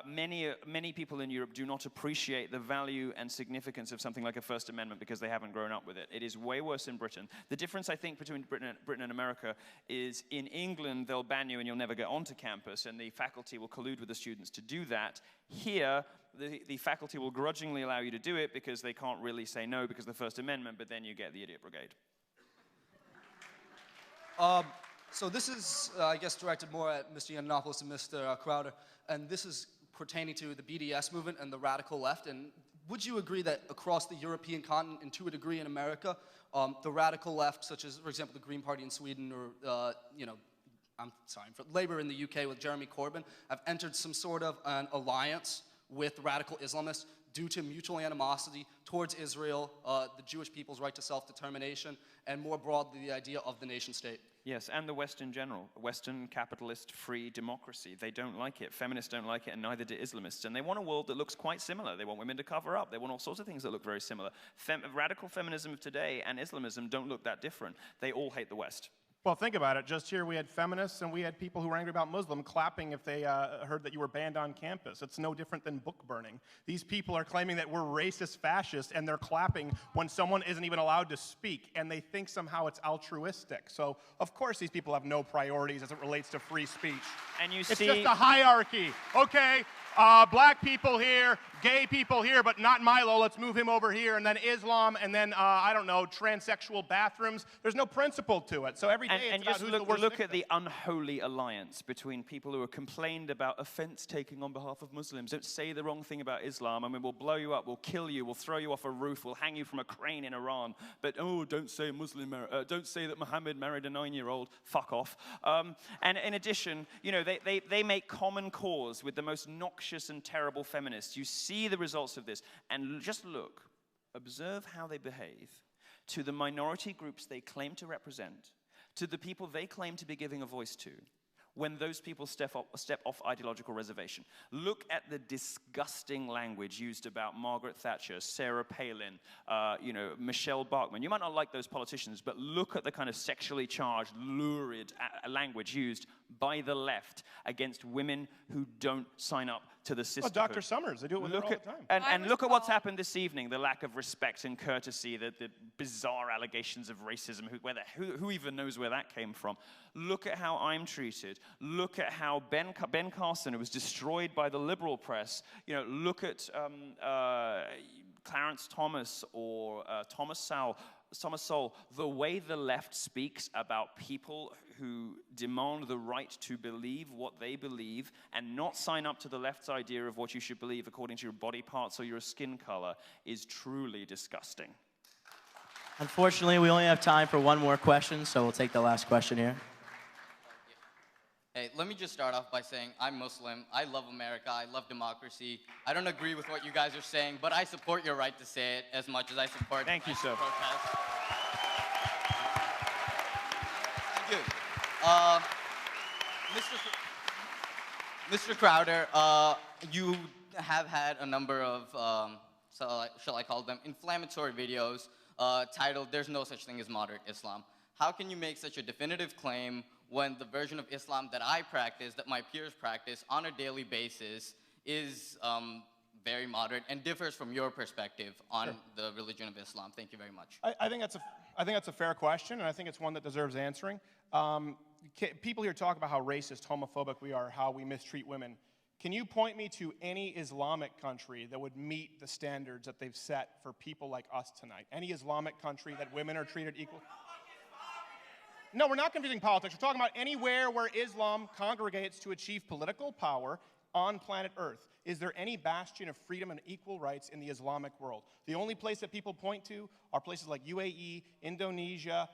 Many people in Europe do not appreciate the value and significance of something like a First Amendment because they haven't grown up with it. It is way worse in Britain. The difference, I think, between Britain and America is in England, they'll ban you and you'll never get onto campus, and the faculty will collude with the students to do that. Here, the faculty will grudgingly allow you to do it because they can't really say no because of the First Amendment, but then you get the idiot brigade. So this is, I guess, directed more at Mr. Yiannopoulos and Mr. Crowder, and this is pertaining to the BDS movement and the radical left. And would you agree that across the European continent, and to a degree in America, the radical left, such as, for example, the Green Party in Sweden, or for Labour in the UK with Jeremy Corbyn, have entered some sort of an alliance with radical Islamists due to mutual animosity towards Israel, the Jewish people's right to self-determination, and more broadly the idea of the nation state? Yes, and the West in general. Western capitalist free democracy. They don't like it. Feminists don't like it, and neither do Islamists. And they want a world that looks quite similar. They want women to cover up. They want all sorts of things that look very similar. Radical feminism of today and Islamism don't look that different. They all hate the West. Well, think about it. Just here we had feminists and we had people who were angry about Muslim clapping if they heard that you were banned on campus. It's no different than book burning. These people are claiming that we're racist fascists, and they're clapping when someone isn't even allowed to speak, and they think somehow it's altruistic. So, of course, these people have no priorities as it relates to free speech. And it's just a hierarchy. Okay, black people here, gay people here, but not Milo. Let's move him over here. And then Islam, and then, I don't know, transsexual bathrooms. There's no principle to it. So every day it's about who's the worst look at the unholy alliance between people who are complained about offense taking on behalf of Muslims. Don't say the wrong thing about Islam. I mean, we'll blow you up, we'll kill you, we'll throw you off a roof, we'll hang you from a crane in Iran. But, don't say don't say that Muhammad married a 9-year-old. Fuck off. And in addition, they make common cause with the most noxious and terrible feminists. You see the results of this, and just observe how they behave to the minority groups they claim to represent, to the people they claim to be giving a voice to, when those people step off ideological reservation. Look at the disgusting language used about Margaret Thatcher, Sarah Palin, Michelle Bachmann. You might not like those politicians, but look at the kind of sexually charged, lurid language used by the left against women who don't sign up to the sisterhood. Well, Dr. Summers, they do it with her all the time. And look at what's happened this evening, the lack of respect and courtesy, the bizarre allegations of racism, who even knows where that came from. Look at how I'm treated. Look at how Ben Carson, who was destroyed by the liberal press, look at Clarence Thomas or Thomas Sowell, the way the left speaks about people who demand the right to believe what they believe and not sign up to the left's idea of what you should believe according to your body parts or your skin color is truly disgusting. Unfortunately, we only have time for one more question, so we'll take the last question here. Hey, let me just start off by saying I'm Muslim. I love America. I love democracy. I don't agree with what you guys are saying, but I support your right to say it as much as I support Thank you, sir. protest. Thank you. Mr. Crowder, you have had a number of, shall I call them, inflammatory videos titled, "There's no such thing as moderate Islam." How can you make such a definitive claim when the version of Islam that I practice, that my peers practice on a daily basis, is very moderate and differs from your perspective on the religion of Islam? Thank you very much. I think that's a fair question, and I think it's one that deserves answering. People here talk about how racist, homophobic we are, how we mistreat women. Can you point me to any Islamic country that would meet the standards that they've set for people like us tonight? Any Islamic country that women are treated equal? No, we're not confusing politics. We're talking about anywhere where Islam congregates to achieve political power on planet Earth. Is there any bastion of freedom and equal rights in the Islamic world? The only place that people point to are places like UAE, Indonesia,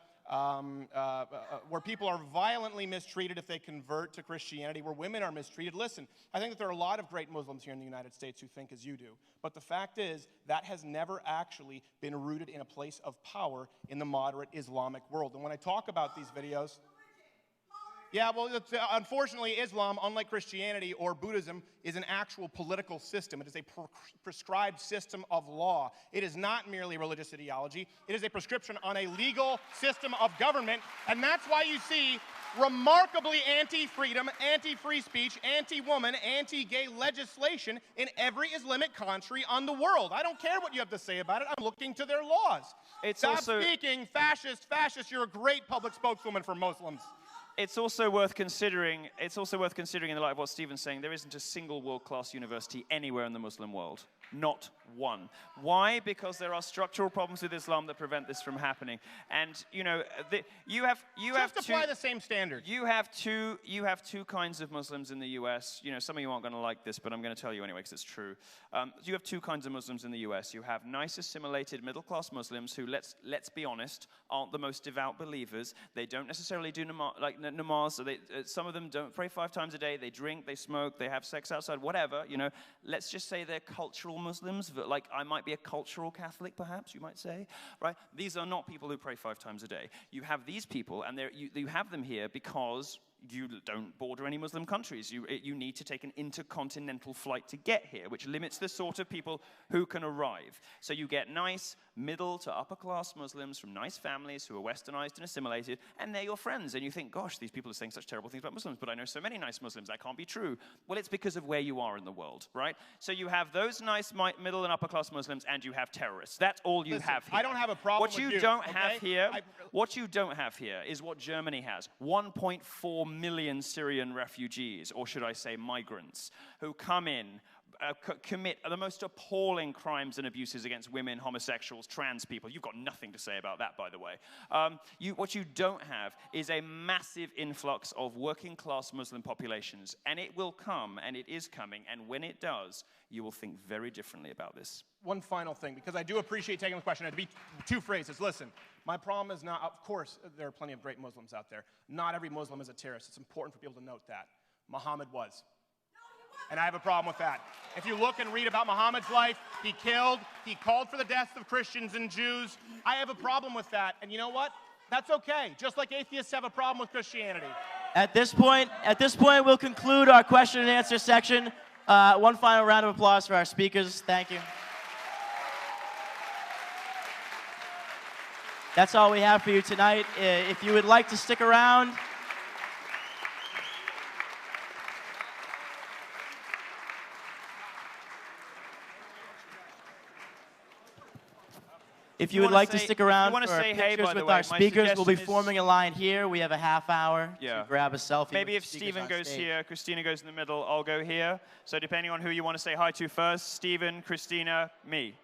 where people are violently mistreated if they convert to Christianity, where women are mistreated. Listen, I think that there are a lot of great Muslims here in the United States who think as you do. But the fact is, that has never actually been rooted in a place of power in the moderate Islamic world. And when I talk about these videos... Yeah, well, unfortunately, Islam, unlike Christianity or Buddhism, is an actual political system. It is a prescribed system of law. It is not merely religious ideology. It is a prescription on a legal system of government, and that's why you see remarkably anti-freedom, anti-free speech, anti-woman, anti-gay legislation in every Islamic country on the world. I don't care what you have to say about it. I'm looking to their laws. Stop speaking, fascist, you're a great public spokeswoman for Muslims. It's also worth considering in the light of what Stephen's saying, there isn't a single world-class university anywhere in the Muslim world. Not one. Why? Because there are structural problems with Islam that prevent this from happening. And you know, you have apply the same standard. You have two kinds of Muslims in the U.S. You know, some of you aren't going to like this, but I'm going to tell you anyway because it's true. You have two kinds of Muslims in the U.S. You have nice, assimilated, middle-class Muslims who, let's be honest, aren't the most devout believers. They don't necessarily do namaz. So some of them don't pray 5 times a day. They drink, they smoke, they have sex outside, whatever. You know, let's just say they're cultural Muslims. Like I might be a cultural Catholic, perhaps you might say, right? These are not people who pray 5 times a day. You have these people, and you have them here because you don't border any Muslim countries. You need to take an intercontinental flight to get here, which limits the sort of people who can arrive. So you get nice, middle to upper class Muslims from nice families who are westernized and assimilated, and they're your friends. And you think, gosh, these people are saying such terrible things about Muslims, but I know so many nice Muslims, that can't be true. Well, it's because of where you are in the world, right? So you have those nice middle and upper class Muslims, and you have terrorists. That's all you have here. I don't have a problem with you. What you don't have here is what Germany has. 1.4 million Syrian refugees, or should I say migrants, who come in, commit the most appalling crimes and abuses against women, homosexuals, trans people. You've got nothing to say about that, by the way. What you don't have is a massive influx of working-class Muslim populations, and it will come, and it is coming, and when it does, you will think very differently about this. One final thing, because I do appreciate taking the question. It'd be 2 phrases. Listen, my problem is not, of course, there are plenty of great Muslims out there. Not every Muslim is a terrorist. It's important for people to note that. Muhammad was. And I have a problem with that. If you look and read about Muhammad's life, he called for the deaths of Christians and Jews. I have a problem with that. And you know what? That's okay. Just like atheists have a problem with Christianity. At this point, we'll conclude our question and answer section. One final round of applause for our speakers. Thank you. That's all we have for you tonight. If you would like to stick around, for pictures with our speakers, we'll be forming a line here. We have a half hour to grab a selfie. Maybe if Stephen goes here, Christina goes in the middle, I'll go here. So depending on who you want to say hi to first, Stephen, Christina, me.